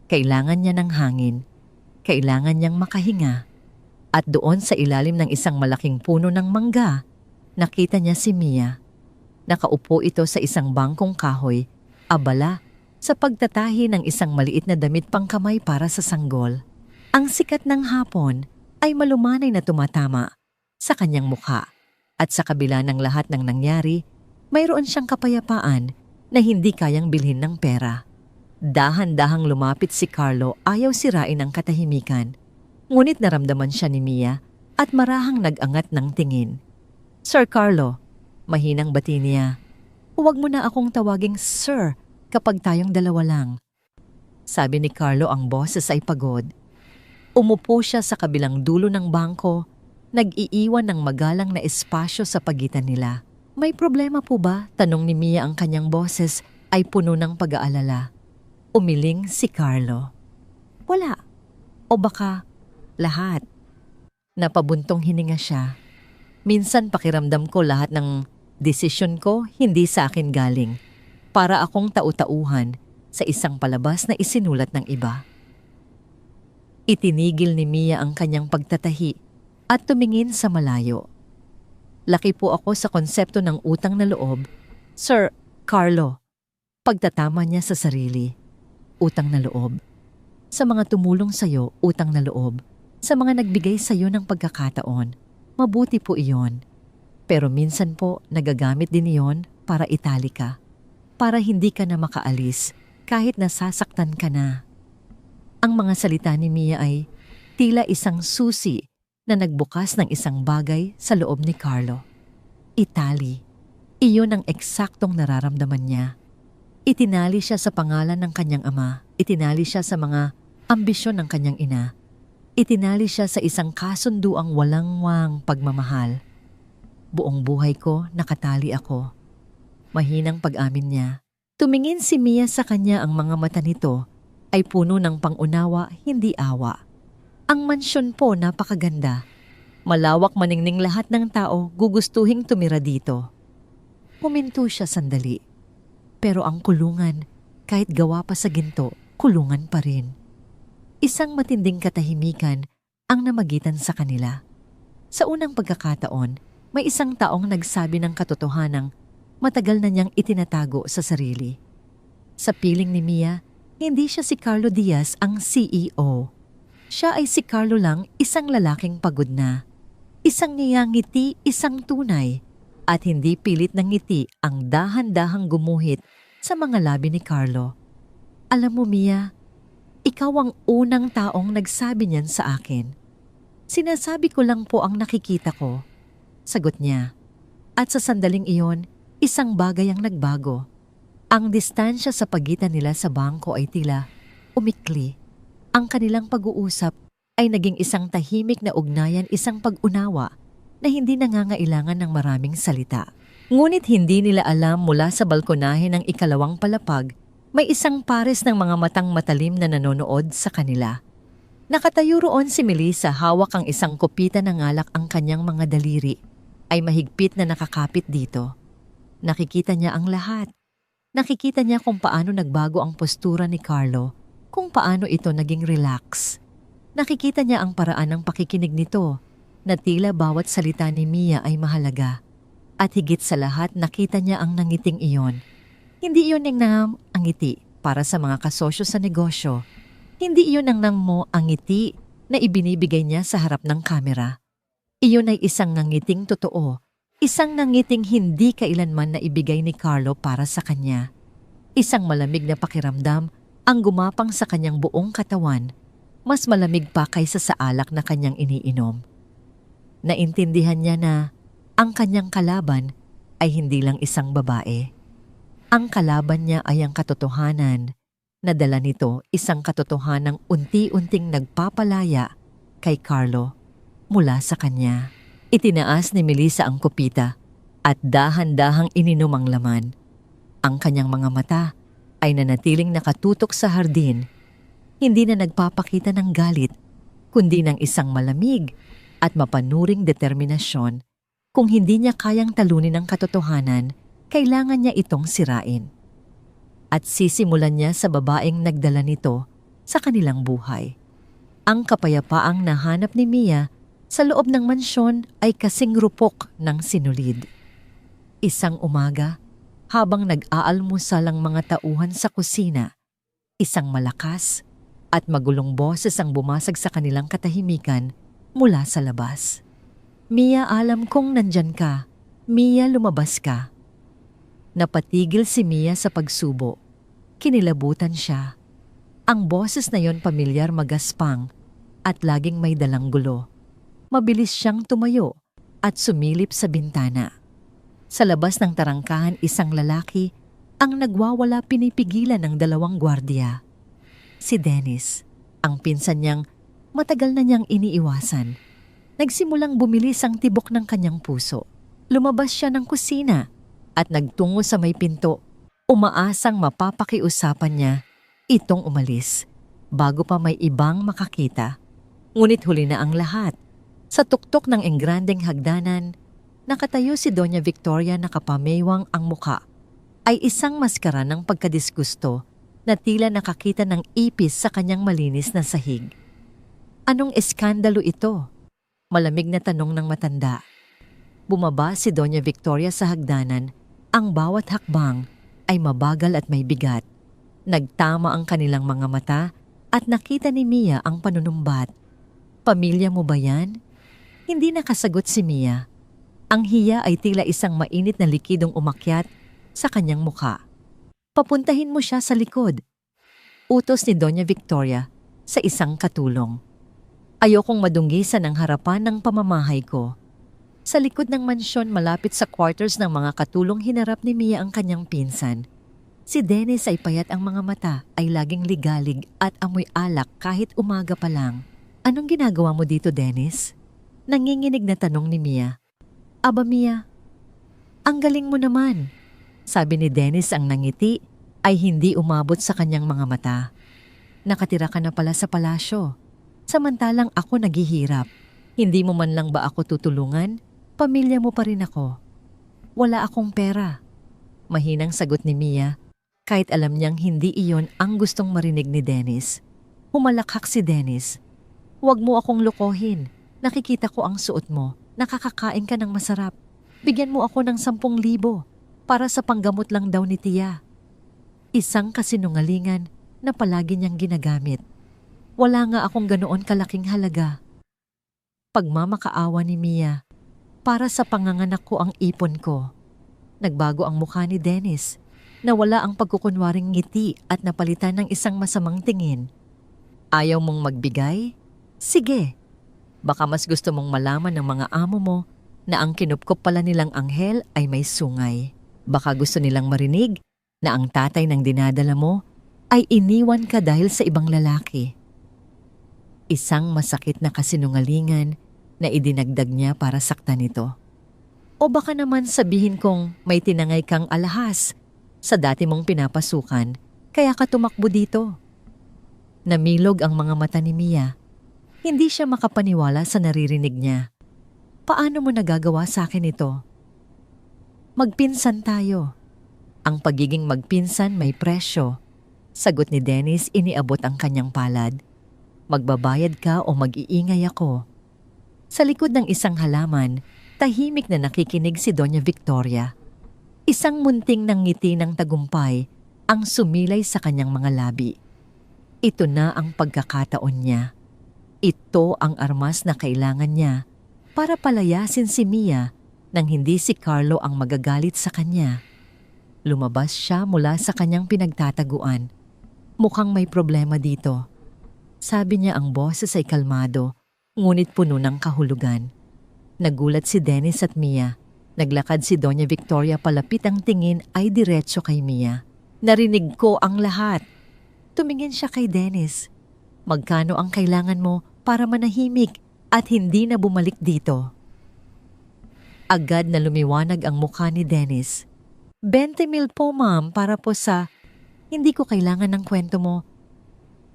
Kailangan niya ng hangin, kailangan niyang makahinga. At doon sa ilalim ng isang malaking puno ng mangga, nakita niya si Mia. Nakaupo ito sa isang bangkong kahoy, abala sa pagtatahi ng isang maliit na damit pangkamay para sa sanggol. Ang sikat ng hapon ay malumanay na tumatama sa kanyang mukha at sa kabila ng lahat ng nangyari, mayroon siyang kapayapaan na hindi kayang bilhin ng pera. Dahan-dahang lumapit si Carlo, ayaw sirain ang katahimikan. Ngunit naramdaman siya ni Mia at marahang nag-angat ng tingin. Sir Carlo, mahinang bati niya. Huwag mo na akong tawaging sir kapag tayong dalawa lang. Sabi ni Carlo, ang boses ay pagod. Umupo siya sa kabilang dulo ng bangko, nag-iiwan ng magalang na espasyo sa pagitan nila. May problema po ba? Tanong ni Mia, ang kanyang boses ay puno ng pag-aalala. Umiling si Carlo. Wala. O baka lahat. Napabuntong hininga siya. Minsan pakiramdam ko lahat ng desisyon ko hindi sa akin galing. Para akong tau-tauhan sa isang palabas na isinulat ng iba. Itinigil ni Mia ang kanyang pagtatahi at tumingin sa malayo. Laki po ako sa konsepto ng utang na loob, Sir Carlo. Pagtatama niya sa sarili. Utang na loob. Sa mga tumulong sa'yo, utang na loob. Sa mga nagbigay sa'yo ng pagkakataon, mabuti po iyon. Pero minsan po nagagamit din iyon para itali ka. Para hindi ka na makaalis kahit nasasaktan ka na. Ang mga salita ni Mia ay tila isang susi na nagbukas ng isang bagay sa loob ni Carlo. Itali. Iyon ang eksaktong nararamdaman niya. Itinali siya sa pangalan ng kanyang ama. Itinali siya sa mga ambisyon ng kanyang ina. Itinali siya sa isang kasunduang walang pagmamahal. Buong buhay ko nakatali ako. Mahinang pag-amin niya. Tumingin si Mia sa kanya, ang mga mata nito ay puno ng pangunawa, hindi awa. Ang mansyon po napakaganda. Malawak, maningning, lahat ng tao gugustuhing tumira dito. Huminto siya sandali. Pero ang kulungan, kahit gawa pa sa ginto, kulungan pa rin. Isang matinding katahimikan ang namagitan sa kanila. Sa unang pagkakataon, may isang taong nagsabi ng katotohanang matagal na niyang itinatago sa sarili. Sa piling ni Mia, hindi siya si Carlo Diaz ang CEO. Siya ay si Carlo lang, isang lalaking pagod na. Isang ngiti, isang tunay, at hindi pilit ng ngiti ang dahan-dahang gumuhit sa mga labi ni Carlo. Alam mo, Mia, ikaw ang unang taong nagsabi niyan sa akin. Sinasabi ko lang po ang nakikita ko. Sagot niya. At sa sandaling iyon, isang bagay ang nagbago. Ang distansya sa pagitan nila sa bangko ay tila umikli. Ang kanilang pag-uusap ay naging isang tahimik na ugnayan, isang pag-unawa na hindi nangangailangan ng maraming salita. Ngunit hindi nila alam mula sa balkonahe ng ikalawang palapag, may isang pares ng mga matang matalim na nanonood sa kanila. Nakatayo roon si Melissa, hawak ang isang kopita ng alak, ang kanyang mga daliri ay mahigpit na nakakapit dito. Nakikita niya ang lahat. Nakikita niya kung paano nagbago ang postura ni Carlo, kung paano ito naging relax. Nakikita niya ang paraan ng pakikinig nito, na tila bawat salita ni Mia ay mahalaga. At higit sa lahat, nakita niya ang nangiting iyon. Hindi iyon ang ngiti para sa mga kasosyo sa negosyo. Hindi iyon ang ang ngiti na ibinibigay niya sa harap ng kamera. Iyon ay isang nangiting totoo. Isang nangiting hindi kailanman na ibigay ni Carlo para sa kanya. Isang malamig na pakiramdam ang gumapang sa kanyang buong katawan, mas malamig pa kaysa sa alak na kanyang iniinom. Naintindihan niya na ang kanyang kalaban ay hindi lang isang babae. Ang kalaban niya ay ang katotohanan, na dala nito isang katotohanang unti-unting nagpapalaya kay Carlo mula sa kanya. Itinaas ni Melissa ang kopita at dahan-dahang ininom ang laman. Ang kanyang mga mata ay nanatiling nakatutok sa hardin, hindi na nagpapakita ng galit, kundi ng isang malamig at mapanuring determinasyon. Kung hindi niya kayang talunin ang katotohanan, kailangan niya itong sirain. At sisimulan niya sa babaeng nagdala nito sa kanilang buhay. Ang kapayapaang nahanap ni Mia sa loob ng mansyon ay kasing rupok ng sinulid. Isang umaga, habang nag-aalmusal ang mga tauhan sa kusina, isang malakas at magulong boses ang bumasag sa kanilang katahimikan mula sa labas. Mia, alam kong nandyan ka. Mia, lumabas ka. Napatigil si Mia sa pagsubo. Kinilabutan siya. Ang boses na yon pamilyar, magaspang at laging may dalang gulo. Mabilis siyang tumayo at sumilip sa bintana. Sa labas ng tarangkahan, isang lalaki ang nagwawala, pinipigilan ng dalawang gwardiya. Si Dennis, ang pinsan niyang matagal na niyang iniiwasan. Nagsimulang bumilis ang tibok ng kanyang puso. Lumabas siya ng kusina at nagtungo sa may pinto, umaasang mapapakiusapan niya itong umalis bago pa may ibang makakita. Ngunit huli na ang lahat. Sa tuktok ng engrandeng hagdanan, nakatayo si Doña Victoria, nakapamewang ang muka. Ay isang maskara ng pagkadisgusto na tila nakakita ng ipis sa kanyang malinis na sahig. Anong eskandalo ito? Malamig na tanong ng matanda. Bumaba si Doña Victoria sa hagdanan. Ang bawat hakbang ay mabagal at may bigat. Nagtama ang kanilang mga mata at nakita ni Mia ang panunumbat. Pamilya mo ba yan? Hindi nakasagot si Mia. Ang hiya ay tila isang mainit na likidong umakyat sa kanyang mukha. Papuntahin mo siya sa likod. Utos ni Doña Victoria sa isang katulong. Ayokong madunggisan ang harapan ng pamamahay ko. Sa likod ng mansyon, malapit sa quarters ng mga katulong, hinarap ni Mia ang kanyang pinsan. Si Dennis ay payat, ang mga mata ay laging ligalig at amoy alak kahit umaga pa lang. Anong ginagawa mo dito, Dennis? Nanginginig na tanong ni Mia. Aba Mia, ang galing mo naman. Sabi ni Dennis, ang nangiti ay hindi umabot sa kanyang mga mata. Nakatira ka na pala sa palasyo. Samantalang ako naghihirap. Hindi mo man lang ba ako tutulungan? Pamilya mo pa rin ako. Wala akong pera. Mahinang sagot ni Mia, kahit alam niyang hindi iyon ang gustong marinig ni Dennis. Humalakhak si Dennis. Huwag mo akong lokohin. Nakikita ko ang suot mo. Nakakakain ka ng masarap. Bigyan mo ako ng 10,000 para sa panggamot lang daw ni Tia. Isang kasinungalingan na palagi niyang ginagamit. Wala nga akong ganoon kalaking halaga. Pagmamakaawa ni Mia. Para sa panganganak ko ang ipon ko. Nagbago ang mukha ni Dennis. Nawala ang pagkukunwaring ngiti at napalitan ng isang masamang tingin. Ayaw mong magbigay? Sige. Baka mas gusto mong malaman ng mga amo mo na ang kinupkop pala nilang anghel ay may sungay. Baka gusto nilang marinig na ang tatay ng dinadala mo ay iniwan ka dahil sa ibang lalaki. Isang masakit na kasinungalingan na idinagdag niya para saktan ito. O baka naman sabihin kong may tinangay kang alahas sa dati mong pinapasukan kaya ka tumakbo dito. Namilog ang mga mata ni Mia. Hindi siya makapaniwala sa naririnig niya. Paano mo nagagawa sa akin ito? Magpinsan tayo. Ang pagiging magpinsan may presyo. Sagot ni Dennis, iniabot ang kanyang palad. Magbabayad ka o mag-iingay ako. Sa likod ng isang halaman, tahimik na nakikinig si Doña Victoria. Isang munting ng ngiti ng tagumpay ang sumilay sa kanyang mga labi. Ito na ang pagkakataon niya. Ito ang armas na kailangan niya para palayasin si Mia nang hindi si Carlo ang magagalit sa kanya. Lumabas siya mula sa kanyang pinagtataguan. Mukhang may problema dito. Sabi niya, ang boses ay kalmado, ngunit puno ng kahulugan. Nagulat si Dennis at Mia. Naglakad si Doña Victoria, palapit, ang tingin ay diretso kay Mia. Narinig ko ang lahat. Tumingin siya kay Dennis. Magkano ang kailangan mo para manahimik at hindi na bumalik dito? Agad na lumiwanag ang mukha ni Dennis. 20,000 po, ma'am, para po sa... Hindi ko kailangan ng kwento mo.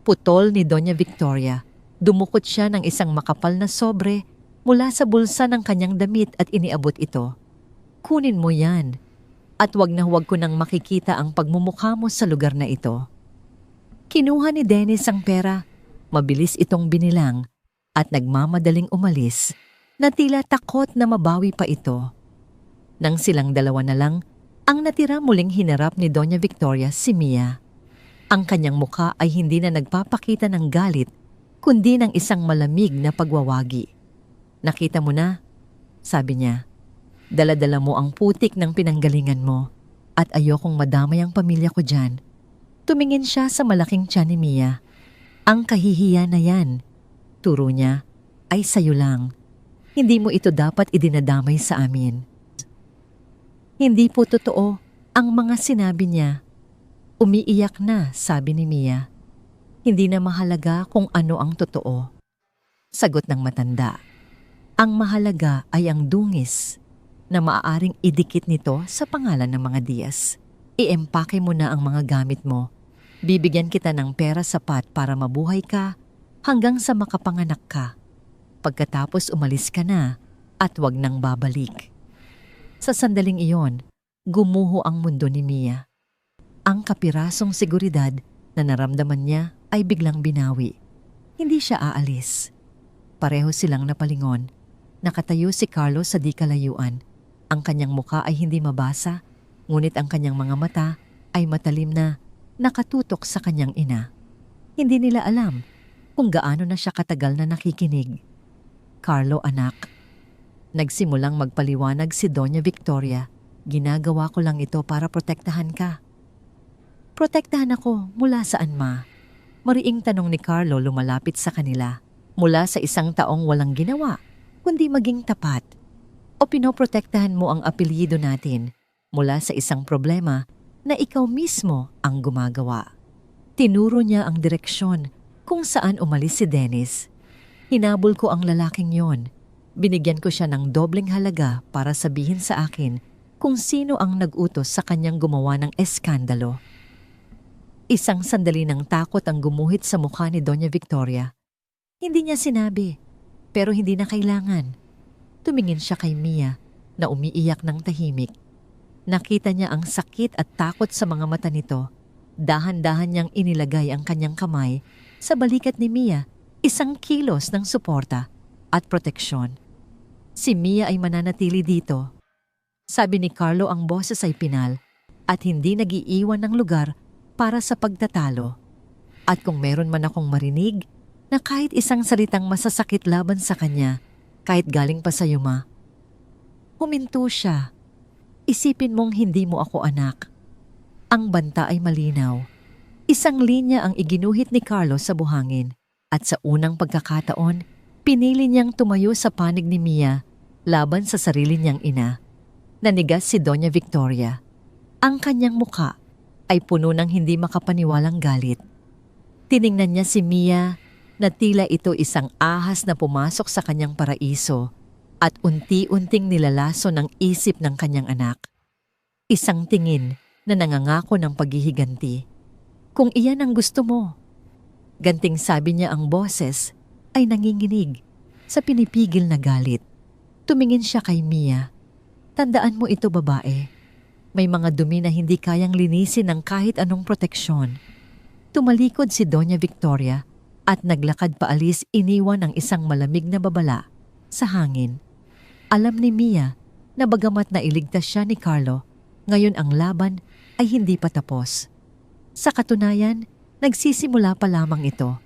Putol ni Doña Victoria. Dumukot siya ng isang makapal na sobre mula sa bulsa ng kanyang damit at iniabot ito. Kunin mo yan. At wag na huwag ko nang makikita ang pagmumukha mo sa lugar na ito. Kinuha ni Dennis ang pera. Mabilis itong binilang at nagmamadaling umalis na tila takot na mabawi pa ito. Nang silang dalawa na lang, ang natira, muling hinarap ni Doña Victoria si Mia. Ang kanyang mukha ay hindi na nagpapakita ng galit, kundi ng isang malamig na pagwawagi. Nakita mo na, sabi niya. Dala-dala mo ang putik ng pinanggalingan mo at ayokong madamay ang pamilya ko dyan. Tumingin siya sa malaking tiyan ni Mia. Ang kahihiya na yan, turo niya, ay sayo lang. Hindi mo ito dapat idinadamay sa amin. Hindi po totoo ang mga sinabi niya. Umiiyak na, sabi ni Mia. Hindi na mahalaga kung ano ang totoo. Sagot ng matanda. Ang mahalaga ay ang dungis na maaaring idikit nito sa pangalan ng mga Diaz. Iempake mo na ang mga gamit mo. Bibigyan kita ng pera sapat para mabuhay ka hanggang sa makapanganak ka. Pagkatapos umalis ka na at wag nang babalik. Sa sandaling iyon, gumuho ang mundo ni Mia. Ang kapirasong seguridad na naramdaman niya ay biglang binawi. Hindi siya aalis. Pareho silang napalingon. Nakatayo si Carlo sa di kalayuan. Ang kanyang muka ay hindi mabasa, ngunit ang kanyang mga mata ay matalim na nakatutok sa kanyang ina. Hindi nila alam kung gaano na siya katagal na nakikinig. Carlo, anak. Nagsimulang magpaliwanag si Doña Victoria. Ginagawa ko lang ito para protektahan ka. Protektahan ako mula saan, ma? Mariing tanong ni Carlo, lumalapit sa kanila. Mula sa isang taong walang ginawa, kundi maging tapat. O pinoprotektahan mo ang apelyido natin mula sa isang problema na ikaw mismo ang gumagawa. Tinuro niya ang direksyon kung saan umalis si Dennis. Hinabol ko ang lalaking yon. Binigyan ko siya ng dobleng halaga para sabihin sa akin kung sino ang nag-utos sa kanyang gumawa ng eskandalo. Isang sandali ng takot ang gumuhit sa mukha ni Doña Victoria. Hindi niya sinabi, pero hindi na kailangan. Tumingin siya kay Mia na umiiyak ng tahimik. Nakita niya ang sakit at takot sa mga mata nito. Dahan-dahan niyang inilagay ang kanyang kamay sa balikat ni Mia, isang kilos ng suporta at proteksyon. Si Mia ay mananatili dito. Sabi ni Carlo, ang boses ay pinal at hindi nag-iiwan ng lugar para sa pagtatalo. At kung meron man akong marinig na kahit isang salitang masasakit laban sa kanya, kahit galing pa sa'yo, Ma. Huminto siya. Isipin mong hindi mo ako anak. Ang banta ay malinaw. Isang linya ang iginuhit ni Carlos sa buhangin at sa unang pagkakataon, pinili niyang tumayo sa panig ni Mia laban sa sarili niyang ina. Nanigas si Doña Victoria. Ang kanyang muka ay puno ng hindi makapaniwalang galit. Tiningnan niya si Mia na tila ito isang ahas na pumasok sa kanyang paraiso at unti-unting nilalaso ng isip ng kanyang anak. Isang tingin na nangangako ng paghihiganti. Kung iyan ang gusto mo. Ganting sabi niya, ang boses ay nanginginig sa pinipigil na galit. Tumingin siya kay Mia. Tandaan mo ito, babae. May mga dumi na hindi kayang linisin ng kahit anong proteksyon. Tumalikod si Doña Victoria at naglakad paalis, iniwan ang isang malamig na babala sa hangin. Alam ni Mia na bagamat nailigtas siya ni Carlo, ngayon ang laban ay hindi pa tapos. Sa katunayan, nagsisimula pa lamang ito.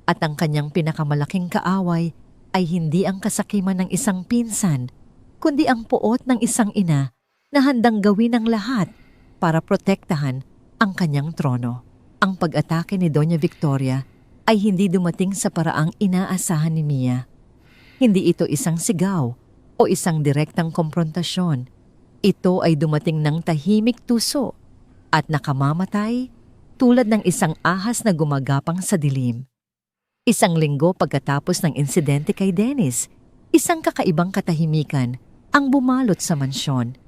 At ang kanyang pinakamalaking kaaway ay hindi ang kasakiman ng isang pinsan, kundi ang puot ng isang ina na handang gawin ang lahat para protektahan ang kanyang trono. Ang pag-atake ni Doña Victoria ay hindi dumating sa paraang inaasahan ni Mia. Hindi ito isang sigaw o isang direktang komprontasyon. Ito ay dumating ng tahimik tuso at nakamamatay tulad ng isang ahas na gumagapang sa dilim. Isang linggo pagkatapos ng insidente kay Dennis, isang kakaibang katahimikan ang bumalot sa mansyon.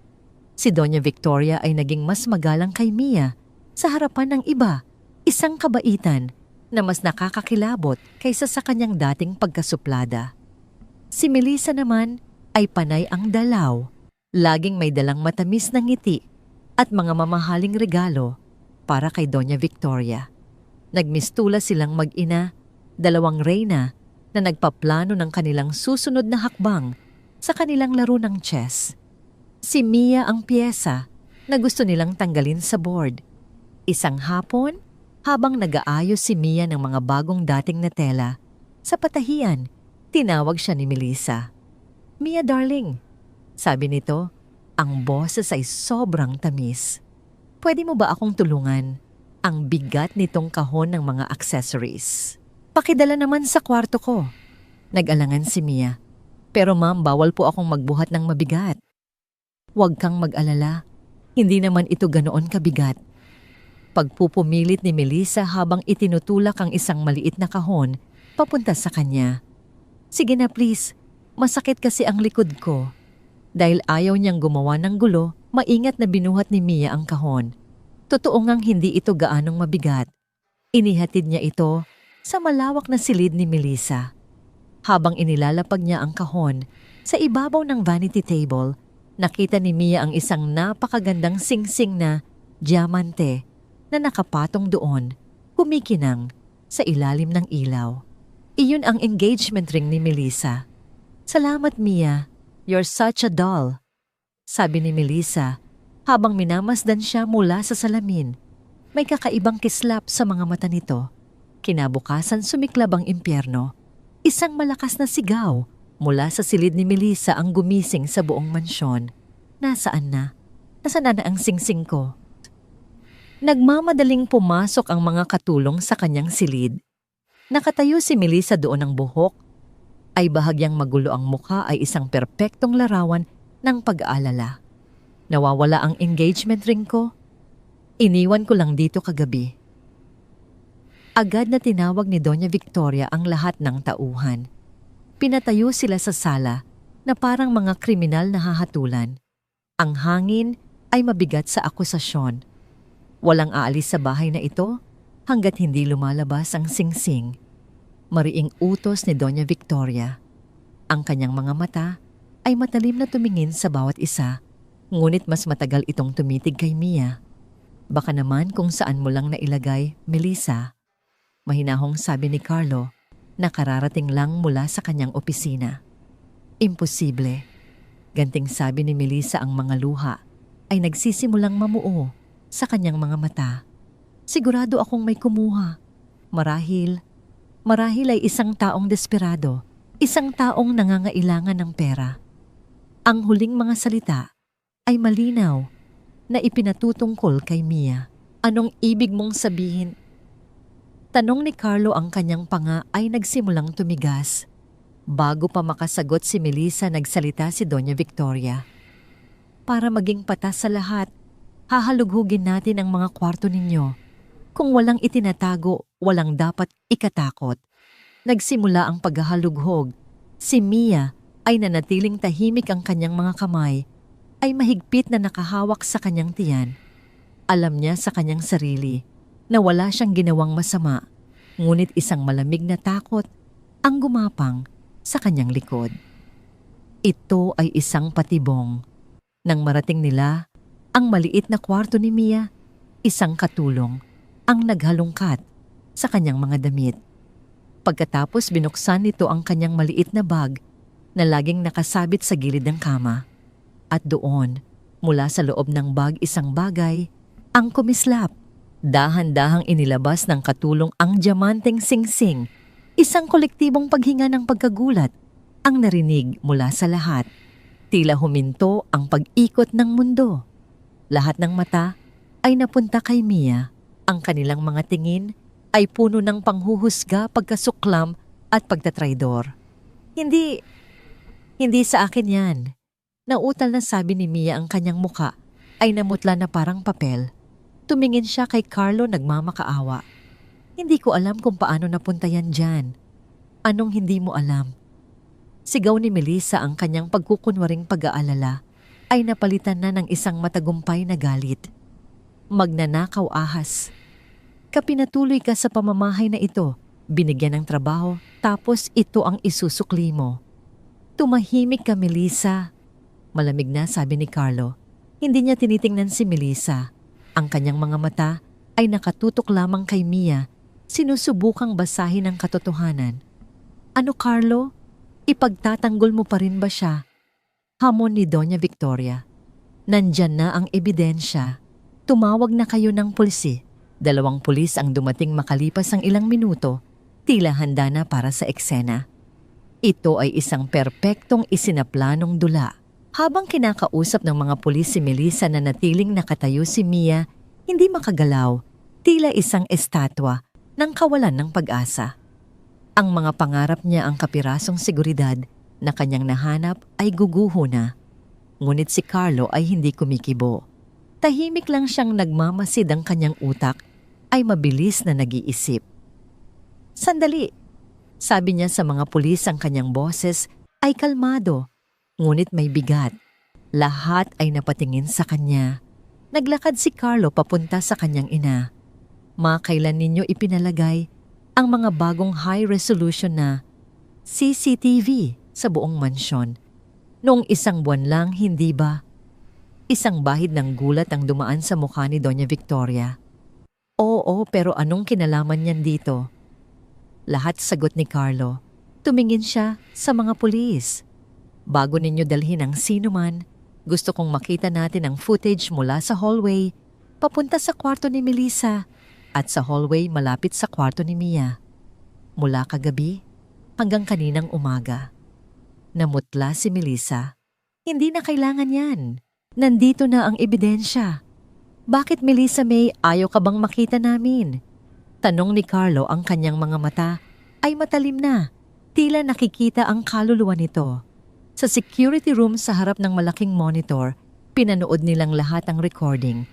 Si Doña Victoria ay naging mas magalang kay Mia sa harapan ng iba, isang kabaitan na mas nakakakilabot kaysa sa kanyang dating pagkasuplada. Si Melissa naman ay panay ang dalaw, laging may dalang matamis na ngiti at mga mamahaling regalo para kay Doña Victoria. Nagmistula silang mag-ina, dalawang reyna na nagpaplano ng kanilang susunod na hakbang sa kanilang laro ng chess. Si Mia ang piyesa na gusto nilang tanggalin sa board. Isang hapon, habang nag-aayos si Mia ng mga bagong dating na tela, sa patahian, tinawag siya ni Melissa. "Mia darling," sabi nito, ang boses ay sobrang tamis. "Pwede mo ba akong tulungan? Ang bigat nitong kahon ng mga accessories. Pakidala naman sa kwarto ko." Nag-alangan si Mia. "Pero ma'am, bawal po akong magbuhat ng mabigat." "Huwag kang mag-alala. Hindi naman ito ganoon kabigat." Pagpupumilit ni Melissa habang itinutulak ang isang maliit na kahon papunta sa kanya. "Sige na please, masakit kasi ang likod ko." Dahil ayaw niyang gumawa ng gulo, maingat na binuhat ni Mia ang kahon. Totoo ngang hindi ito gaanong mabigat. Inihatid niya ito sa malawak na silid ni Melissa. Habang inilalapag niya ang kahon sa ibabaw ng vanity table, nakita ni Mia ang isang napakagandang singsing na diamante na nakapatong doon, kumikinang sa ilalim ng ilaw. Iyon ang engagement ring ni Melissa. "Salamat, Mia. You're such a doll," sabi ni Melissa habang minamasdan siya mula sa salamin. May kakaibang kislap sa mga mata nito. Kinabukasan sumiklab ang impyerno. Isang malakas na sigaw mula sa silid ni Melissa ang gumising sa buong mansyon. "Nasaan na? Nasaan na ang singsing ko?" Nagmamadaling pumasok ang mga katulong sa kanyang silid. Nakatayo si Melissa doon, ang buhok ay bahagyang magulo, ang mukha ay isang perpektong larawan ng pag-aalala. "Nawawala ang engagement ring ko. Iniwan ko lang dito kagabi." Agad na tinawag ni Doña Victoria ang lahat ng tauhan. Pinatayo sila sa sala na parang mga kriminal na hahatulan. Ang hangin ay mabigat sa akusasyon. Walang aalis sa bahay na ito hanggat hindi lumalabas ang singsing. Mariing utos ni Doña Victoria. Ang kanyang mga mata ay matalim na tumingin sa bawat isa, ngunit mas matagal itong tumitig kay Mia. "Baka naman kung saan mo lang nailagay, Melissa," mahinahong sabi ni Carlo na kararating lang mula sa kanyang opisina. "Imposible." Ganting sabi ni Melissa, ang mga luha ay nagsisimulang mamuo sa kanyang mga mata. "Sigurado akong may kumuha. Marahil ay isang taong desperado Isang taong nangangailangan ng pera. Ang huling mga salita ay malinaw na ipinatutungkol kay Mia. Anong ibig mong sabihin? Tanong ni Carlo. Ang kanyang panga ay nagsimulang tumigas. Bago pa makasagot si Melissa, nagsalita si Doña Victoria. Para maging patas sa lahat, hahalughugin natin ang mga kwarto ninyo. Kung walang itinatago, walang dapat ikatakot. Nagsimula ang paghahalughog. Si Mia ay nanatiling tahimik, ang kanyang mga kamay ay mahigpit na nakahawak sa kanyang tiyan. Alam niya sa kanyang sarili na wala siyang ginawang masama, ngunit isang malamig na takot ang gumapang sa kanyang likod. Ito ay isang patibong. Nang marating nila ang maliit na kwarto ni Mia, isang katulong ang naghalungkat sa kanyang mga damit. Pagkatapos binuksan nito ang kanyang maliit na bag na laging nakasabit sa gilid ng kama. At doon, mula sa loob ng bag, isang bagay ang kumislap. Dahan-dahang inilabas ng katulong ang diamanteng singsing. Isang kolektibong paghinga ng pagkagulat ang narinig mula sa lahat. Tila huminto ang pag-ikot ng mundo. Lahat ng mata ay napunta kay Mia. Ang kanilang mga tingin ay puno ng panghuhusga, pagkasuklam at pagtatraidor. Hindi sa akin yan. Nautal na sabi ni Mia. Ang kanyang muka ay namutla na parang papel. Tumingin siya kay Carlo, nagmamakaawa. Hindi ko alam kung paano napunta yan dyan. Anong hindi mo alam? Sigaw ni Melissa. Ang kanyang pagkukunwaring pag-aalala ay napalitan na ng isang matagumpay na galit. Magnanakaw, ahas. Kapinatuloy ka sa pamamahay na ito, binigyan ng trabaho, tapos ito ang isusukli mo. Tumahimik ka, Melissa. Malamig na sabi ni Carlo. Hindi niya tinitingnan si Melissa. Ang kanyang mga mata ay nakatutok lamang kay Mia, sinusubukang basahin ang katotohanan. Ano, Carlo? Ipagtatanggol mo pa rin ba siya? Hamon ni Doña Victoria. Nandyan na ang ebidensya. Tumawag na kayo ng pulisi. 2 pulis ang dumating makalipas ang ilang minuto, tila handa na para sa eksena. Ito ay isang perpektong isinaplanong dula. Habang kinakausap ng mga pulis si Melissa, na natiling nakatayo si Mia, hindi makagalaw, tila isang estatwa ng kawalan ng pag-asa. Ang mga pangarap niya, ang kapirasong seguridad na kanyang nahanap, ay guguho na. Ngunit si Carlo ay hindi kumikibo. Tahimik lang siyang nagmamasid. Ang kanyang utak ay mabilis na nag-iisip. Sandali, sabi niya sa mga pulis. Ang kanyang boses ay kalmado, ngunit may bigat. Lahat ay napatingin sa kanya. Naglakad si Carlo papunta sa kanyang ina. Makailan ninyo ipinalagay ang mga bagong high-resolution na CCTV sa buong mansyon? Noong 1 buwan lang, hindi ba? Isang bahid ng gulat ang dumaan sa mukha ni Doña Victoria. Oo, pero anong kinalaman niyan dito? Lahat sagot ni Carlo. Tumingin siya sa mga pulis. Bago ninyo dalhin ang sinuman, gusto kong makita natin ang footage mula sa hallway, papunta sa kwarto ni Melissa, at sa hallway malapit sa kwarto ni Mia. Mula kagabi hanggang kaninang umaga. Namutla si Melissa. Hindi na kailangan yan. Nandito na ang ebidensya. Bakit, Melissa May, ayaw ka bang makita namin? Tanong ni Carlo. Ang kanyang mga mata ay matalim na. Tila nakikita ang kaluluwa nito. Sa security room sa harap ng malaking monitor, pinanood nilang lahat ang recording.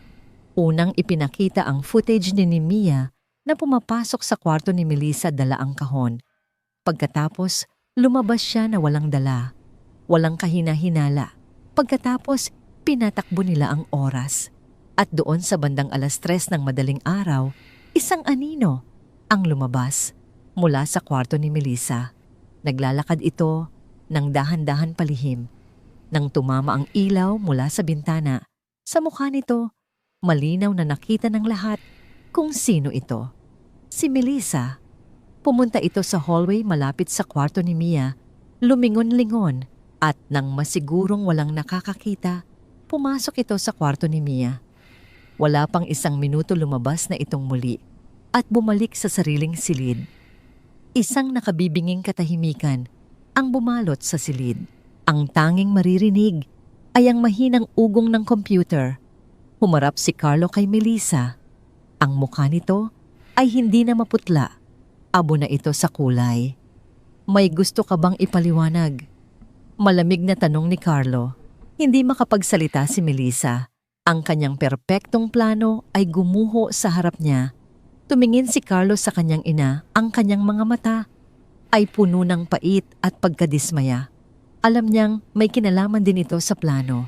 Unang ipinakita ang footage ni Mia na pumapasok sa kwarto ni Melissa, dala ang kahon. Pagkatapos, lumabas siya na walang dala, walang kahina-hinala. Pagkatapos, pinatakbo nila ang oras. At doon sa bandang 3:00 ng madaling araw, isang anino ang lumabas mula sa kwarto ni Melissa. Naglalakad ito ng dahan-dahan palihim. Nang tumama ang ilaw mula sa bintana, sa mukha nito, malinaw na nakita ng lahat kung sino ito. Si Melissa. Pumunta ito sa hallway malapit sa kwarto ni Mia, lumingon-lingon, at nang masigurong walang nakakakita, pumasok ito sa kwarto ni Mia. Wala pang 1 minuto lumabas na itong muli at bumalik sa sariling silid. Isang nakabibinging katahimikan ang bumalot sa silid. Ang tanging maririnig ay ang mahinang ugong ng computer. Humarap si Carlo kay Melissa. Ang mukha nito ay hindi na maputla. Abo na ito sa kulay. May gusto ka bang ipaliwanag? Malamig na tanong ni Carlo. Hindi makapagsalita si Melissa. Ang kanyang perpektong plano ay gumuho sa harap niya. Tumingin si Carlo sa kanyang ina, ang kanyang mga mata ay puno ng pait at pagkadismaya. Alam niyang may kinalaman din ito sa plano.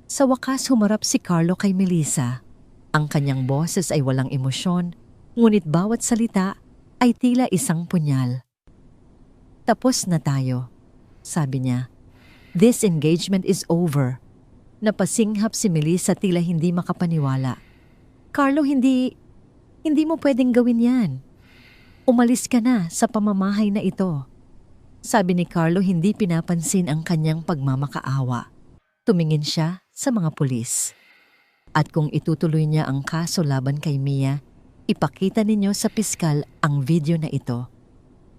Sa wakas humarap si Carlo kay Melissa. Ang kanyang boses ay walang emosyon, ngunit bawat salita ay tila isang punyal. Tapos na tayo, sabi niya. This engagement is over. Napasinghap si Melissa tila hindi makapaniwala. Carlo, hindi mo pwedeng gawin yan. Umalis ka na sa pamamahay na ito. Sabi ni Carlo hindi pinapansin ang kanyang pagmamakaawa. Tumingin siya sa mga pulis. At kung itutuloy niya ang kaso laban kay Mia, ipakita ninyo sa piskal ang video na ito.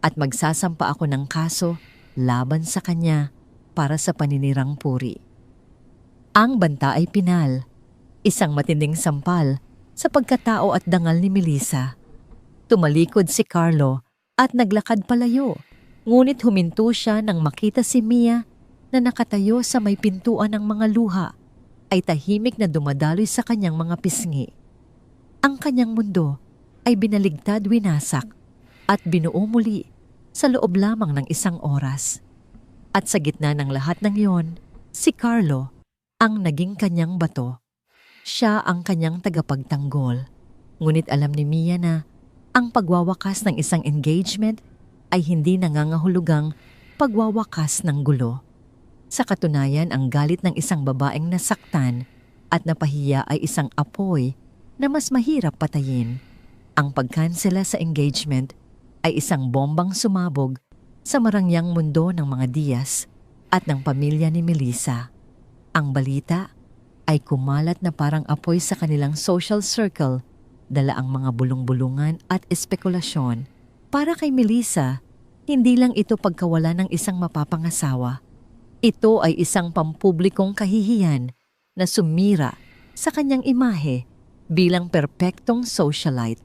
At magsasampa ako ng kaso laban sa kanya para sa paninirang puri. Ang banta ay pinal, isang matinding sampal sa pagkatao at dangal ni Melissa. Tumalikod si Carlo at naglakad palayo. Ngunit huminto siya nang makita si Mia na nakatayo sa may pintuan ng mga luha ay tahimik na dumadaloy sa kanyang mga pisngi. Ang kanyang mundo ay binaligtad winasak at binuo muli sa loob lamang ng isang oras. At sa gitna ng lahat ng iyon, si Carlo ang naging kanyang bato. Siya ang kanyang tagapagtanggol. Ngunit alam ni Mia na ang pagwawakas ng isang engagement ay hindi nangangahulugang pagwawakas ng gulo. Sa katunayan, ang galit ng isang babaeng nasaktan at napahiya ay isang apoy na mas mahirap patayin. Ang pagkansela sa engagement ay isang bombang sumabog sa marangyang mundo ng mga Diaz at ng pamilya ni Melissa. Ang balita ay kumalat na parang apoy sa kanilang social circle, dala ang mga bulong-bulungan at espekulasyon. Para kay Melissa, hindi lang ito pagkawala ng isang mapapangasawa. Ito ay isang pampublikong kahihiyan na sumira sa kanyang imahe bilang perpektong socialite.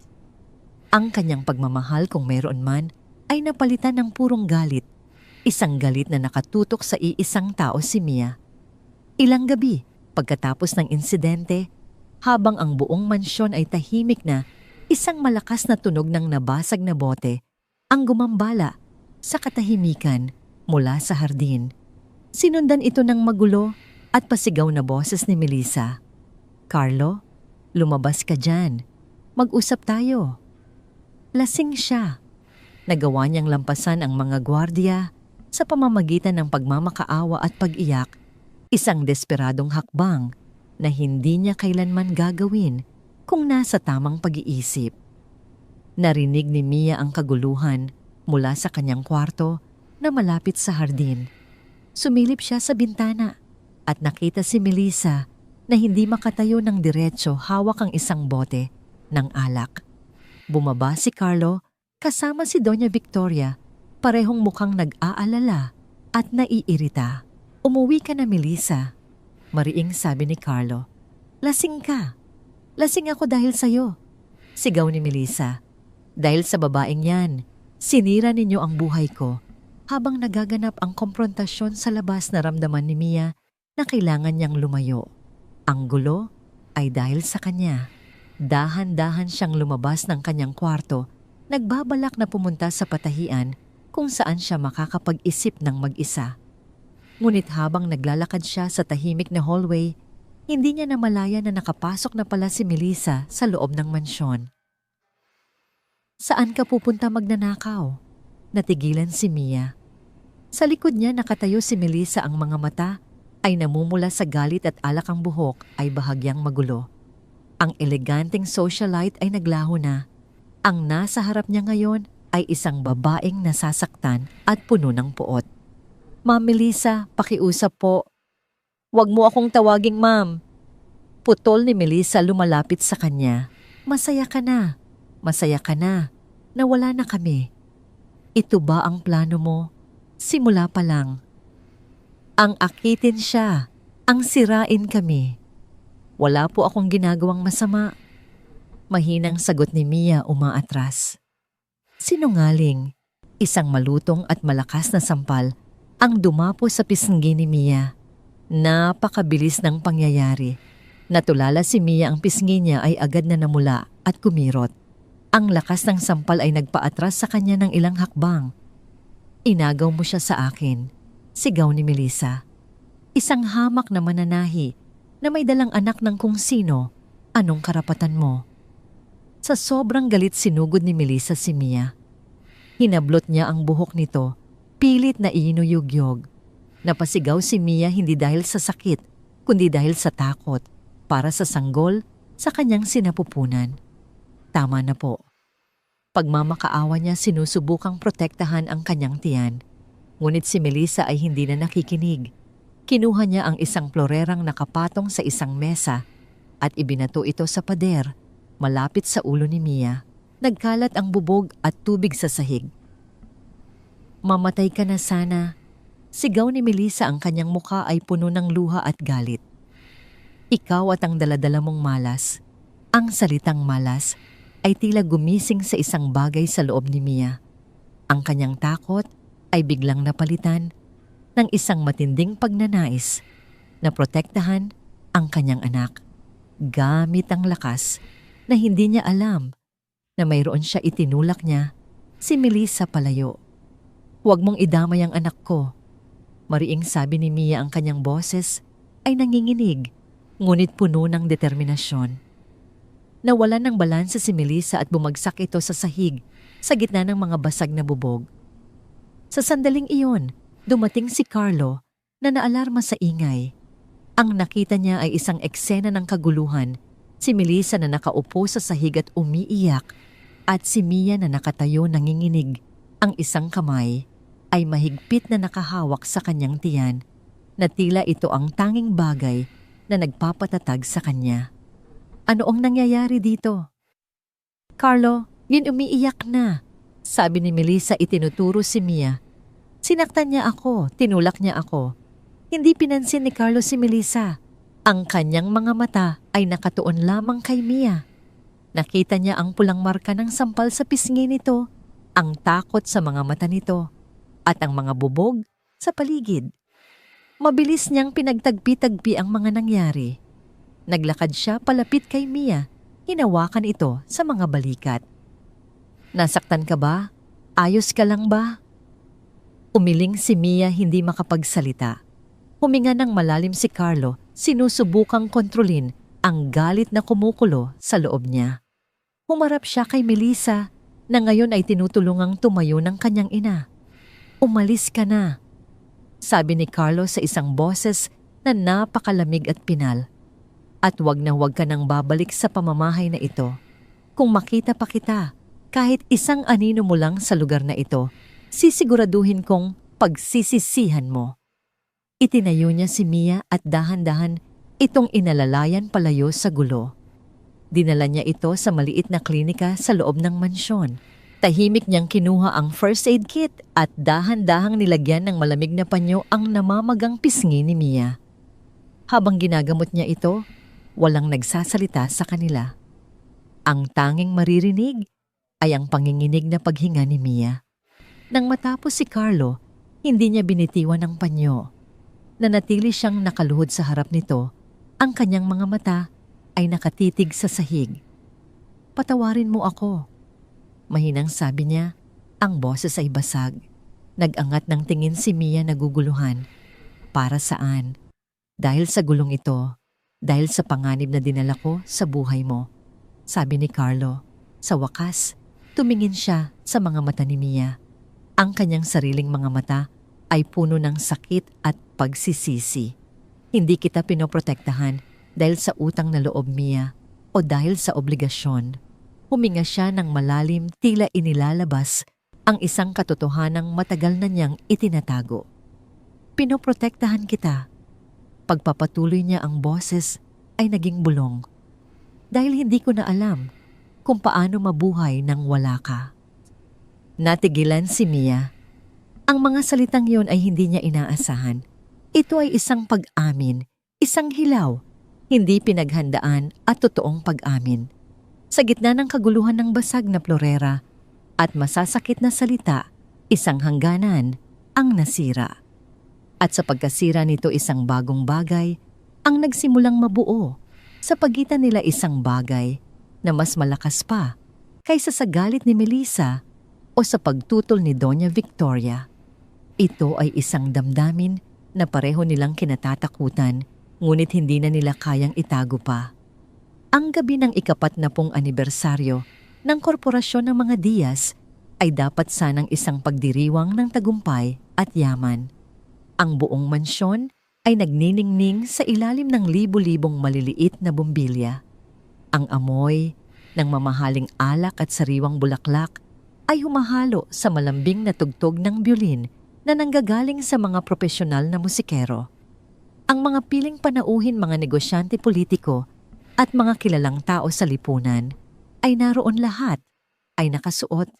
Ang kanyang pagmamahal kung mayroon man ay napalitan ng purong galit, isang galit na nakatutok sa iisang tao si Mia. Ilang gabi pagkatapos ng insidente, habang ang buong mansyon ay tahimik na, isang malakas na tunog ng nabasag na bote ang gumambala sa katahimikan mula sa hardin. Sinundan ito ng magulo at pasigaw na boses ni Melissa. Carlo, lumabas ka dyan. Mag-usap tayo. Lasing siya. Nagawa niyang lampasan ang mga gwardiya sa pamamagitan ng pagmamakaawa at pag-iyak, isang desperadong hakbang na hindi niya kailanman gagawin kung nasa tamang pag-iisip. Narinig ni Mia ang kaguluhan mula sa kanyang kwarto na malapit sa hardin. Sumilip siya sa bintana at nakita si Melissa na hindi makatayo ng diretso, hawak ang isang bote ng alak. Bumaba si Carlo kasama si Doña Victoria, parehong mukhang nag-aalala at naiirita. Umuwi ka na, Melissa, mariing sabi ni Carlo. Lasing ka. Lasing ako dahil sa'yo, sigaw ni Melissa. Dahil sa babaeng yan, sinira ninyo ang buhay ko. Habang nagaganap ang komprontasyon sa labas, naramdaman ni Mia na kailangan niyang lumayo. Ang gulo ay dahil sa kanya. Dahan-dahan siyang lumabas ng kanyang kwarto, nagbabalak na pumunta sa patahian kung saan siya makakapag-isip ng mag-isa. Ngunit habang naglalakad siya sa tahimik na hallway, hindi niya namalaya na nakapasok na pala si Melissa sa loob ng mansyon. Saan ka pupunta magnanakaw? Natigilan si Mia. Sa likod niya nakatayo si Melissa, ang mga mata ay namumula sa galit at alak, ang buhok ay bahagyang magulo. Ang eleganteng socialite ay naglaho na. Ang nasa harap niya ngayon ay isang babaeng nasasaktan at puno ng puot. Ma'am Melissa, pakiusap po. Huwag mo akong tawaging ma'am. Putol ni Melissa lumalapit sa kanya. Masaya ka na. Masaya ka na. Nawala na kami. Ito ba ang plano mo? Simula pa lang. Ang akitin siya, ang sirain kami. Wala po akong ginagawang masama. Mahinang sagot ni Mia umaatras. Sinungaling, isang malutong at malakas na sampal ang dumapo sa pisngi ni Mia. Napakabilis ng pangyayari. Natulala si Mia, ang pisngi niya ay agad na namula at kumirot. Ang lakas ng sampal ay nagpaatras sa kanya ng ilang hakbang. Inagaw mo siya sa akin, sigaw ni Melissa. Isang hamak na mananahi na may dalang anak ng kung sino, anong karapatan mo? Sa sobrang galit sinugod ni Melissa si Mia. Hinablot niya ang buhok nito, pilit na inuyugyog. Napasigaw si Mia hindi dahil sa sakit, kundi dahil sa takot, para sa sanggol sa kanyang sinapupunan. Tama na po. Pagmamakaawa niya sinusubukang protektahan ang kanyang tiyan. Ngunit si Melissa ay hindi na nakikinig. Kinuha niya ang isang florerang nakapatong sa isang mesa at ibinato ito sa pader, malapit sa ulo ni Mia. Nagkalat ang bubog at tubig sa sahig. Mamatay ka na sana. Sigaw ni Melissa, ang kanyang muka ay puno ng luha at galit. Ikaw at ang daladala mong malas. Ang salitang malas ay tila gumising sa isang bagay sa loob ni Mia. Ang kanyang takot ay biglang napalitan ng isang matinding pagnanais na protektahan ang kanyang anak. Gamit ang lakas na hindi niya alam na mayroon siya, itinulak niya si Melissa palayo. Huwag mong idamay ang anak ko. Mariing sabi ni Mia, ang kanyang boses ay nanginginig, ngunit puno ng determinasyon. Nawalan ng balanse si Melissa at bumagsak ito sa sahig sa gitna ng mga basag na bubog. Sa sandaling iyon, dumating si Carlo na naalarma sa ingay. Ang nakita niya ay isang eksena ng kaguluhan, si Melissa na nakaupo sa sahig at umiiyak at si Mia na nakatayo nanginginig. Ang isang kamay ay mahigpit na nakahawak sa kanyang tiyan na tila ito ang tanging bagay na nagpapatatag sa kanya. Ano ang nangyayari dito? Carlo, yun umiiyak na, sabi ni Melissa, itinuturo si Mia. Sinaktan niya ako, tinulak niya ako. Hindi pinansin ni Carlo si Melissa. Ang kanyang mga mata ay nakatuon lamang kay Mia. Nakita niya ang pulang marka ng sampal sa pisngi nito, ang takot sa mga mata nito, at ang mga bubog sa paligid. Mabilis niyang pinagtagpi-tagpi ang mga nangyari. Naglakad siya palapit kay Mia, hinawakan ito sa mga balikat. Nasaktan ka ba? Ayos ka lang ba? Umiling si Mia, hindi makapagsalita. Huminga ng malalim si Carlo, sinusubukang kontrolin ang galit na kumukulo sa loob niya. Humarap siya kay Melissa na ngayon ay tinutulungang tumayo ng kanyang ina. Umalis ka na, sabi ni Carlo sa isang boses na napakalamig at pinal. At wag na wag ka nang babalik sa pamamahay na ito. Kung makita pa kita, kahit isang anino mo lang sa lugar na ito, sisiguraduhin kong pagsisisihan mo. Itinayo niya si Mia at dahan-dahan itong inalalayan palayo sa gulo. Dinala niya ito sa maliit na klinika sa loob ng mansyon. Tahimik niyang kinuha ang first aid kit at dahan-dahang nilagyan ng malamig na panyo ang namamagang pisngi ni Mia. Habang ginagamot niya ito, walang nagsasalita sa kanila. Ang tanging maririnig ay ang panginginig na paghinga ni Mia. Nang matapos si Carlo, hindi niya binitiwan ang panyo. Nanatili siyang nakaluhod sa harap nito. Ang kanyang mga mata ay nakatitig sa sahig. Patawarin mo ako, mahinang sabi niya. Ang boses ay basag. Nag-angat ng tingin si Mia, naguguluhan. Para saan? Dahil sa gulong ito. Dahil sa panganib na dinala ko sa buhay mo, sabi ni Carlo. Sa wakas, tumingin siya sa mga mata ni Mia. Ang kanyang sariling mga mata ay puno ng sakit at pagsisisi. Hindi kita pinoprotektahan dahil sa utang na loob, Mia, o dahil sa obligasyon. Huminga siya ng malalim, tila inilalabas ang isang katotohanang matagal na niyang itinatago. Pinoprotektahan kita. Pagpapatuloy niya, ang boses ay naging bulong. Dahil hindi ko na alam kung paano mabuhay nang wala ka. Natigilan si Mia. Ang mga salitang yun ay hindi niya inaasahan. Ito ay isang pag-amin, isang hilaw, hindi pinaghandaan at totoong pag-amin. Sa gitna ng kaguluhan ng basag na florera at masasakit na salita, isang hangganan ang nasira. At sa pagkasira nito isang bagong bagay ang nagsimulang mabuo. Sa pagitan nila isang bagay na mas malakas pa kaysa sa galit ni Melissa o sa pagtutol ni Doña Victoria. Ito ay isang damdamin na pareho nilang kinatatakutan, ngunit hindi na nila kayang itago pa. Ang gabi ng 40 anibersaryo ng Korporasyon ng mga Diaz ay dapat sanang isang pagdiriwang ng tagumpay at yaman. Ang buong mansyon ay nagniningning sa ilalim ng libu-libong maliliit na bumbilya. Ang amoy ng mamahaling alak at sariwang bulaklak ay humahalo sa malambing na tugtog ng biolin na nanggagaling sa mga profesional na musikero. Ang mga piling panauhin mga negosyante politiko at mga kilalang tao sa lipunan ay naroon lahat ay nakasuot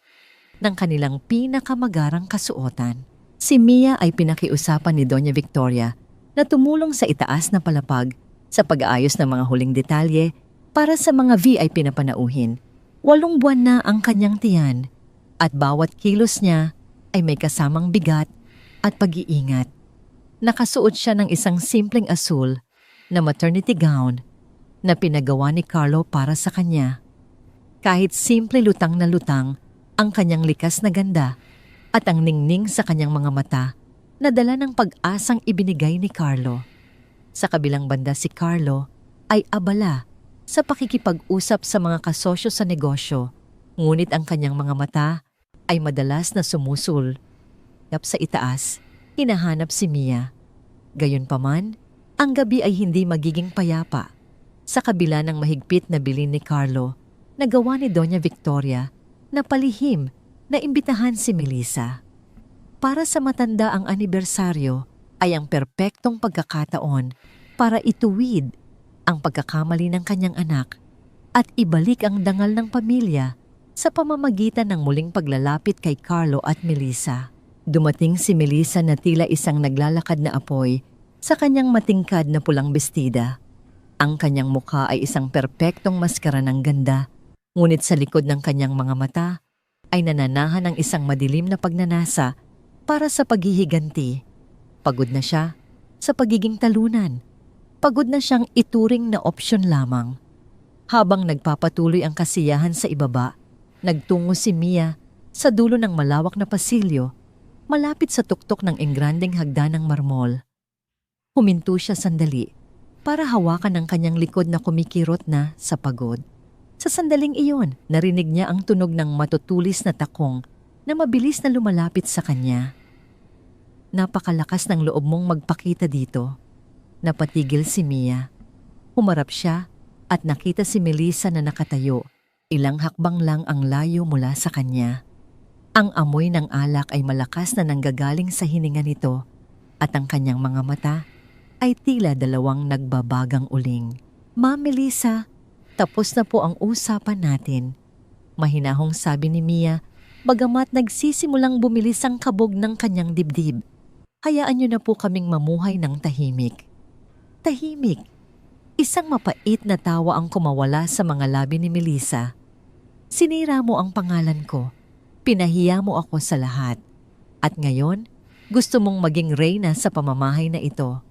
ng kanilang pinakamagarang kasuotan. Si Mia ay pinakiusapan ni Doña Victoria na tumulong sa itaas na palapag sa pag-aayos ng mga huling detalye para sa mga VIP na panauhin. 8 buwan na ang kanyang tiyan at bawat kilos niya ay may kasamang bigat at pag-iingat. Nakasuot siya ng isang simpleng asul na maternity gown na pinagawa ni Carlo para sa kanya. Kahit simple lutang na lutang ang kanyang likas na ganda at ang ningning sa kanyang mga mata na dala ng pag-asang ibinigay ni Carlo. Sa kabilang banda si Carlo ay abala sa pakikipag-usap sa mga kasosyo sa negosyo, ngunit ang kanyang mga mata ay madalas na sumusul. Sa itaas, hinahanap si Mia. Gayunpaman, ang gabi ay hindi magiging payapa. Sa kabila ng mahigpit na bilin ni Carlo, nagawa ni Doña Victoria na palihim na imbitahan si Melissa. Para sa matanda ang anibersaryo ay ang perpektong pagkakataon para ituwid ang pagkakamali ng kanyang anak at ibalik ang dangal ng pamilya sa pamamagitan ng muling paglalapit kay Carlo at Melissa. Dumating si Melissa na tila isang naglalakad na apoy sa kanyang matingkad na pulang bestida. Ang kanyang mukha ay isang perpektong maskara ng ganda, ngunit sa likod ng kanyang mga mata ay nananahan ng isang madilim na pagnanasa para sa paghihiganti. Pagod na siya sa pagiging talunan. Pagod na siyang ituring na opsyon lamang. Habang nagpapatuloy ang kasiyahan sa ibaba, nagtungo si Mia sa dulo ng malawak na pasilyo, malapit sa tuktok ng engrandeng hagdan ng marmol. Huminto siya sandali para hawakan ang kanyang likod na kumikirot na sa pagod. Sa sandaling iyon, narinig niya ang tunog ng matutulis na takong na mabilis na lumalapit sa kanya. Napakalakas ng loob mong magpakita dito. Napatigil si Mia. Humarap siya at nakita si Melissa na nakatayo. Ilang hakbang lang ang layo mula sa kanya. Ang amoy ng alak ay malakas na nanggagaling sa hininga nito at ang kanyang mga mata ay tila dalawang nagbabagang uling. "Ma'am Melissa, tapos na po ang usapan natin," mahinahong sabi ni Mia, bagamat nagsisimulang bumilis ang kabog ng kanyang dibdib. "Hayaan niyo na po kaming mamuhay ng tahimik." Tahimik. Isang mapait na tawa ang kumawala sa mga labi ni Melissa. "Sinira mo ang pangalan ko. Pinahiya mo ako sa lahat. At ngayon, gusto mong maging reyna sa pamamahay na ito.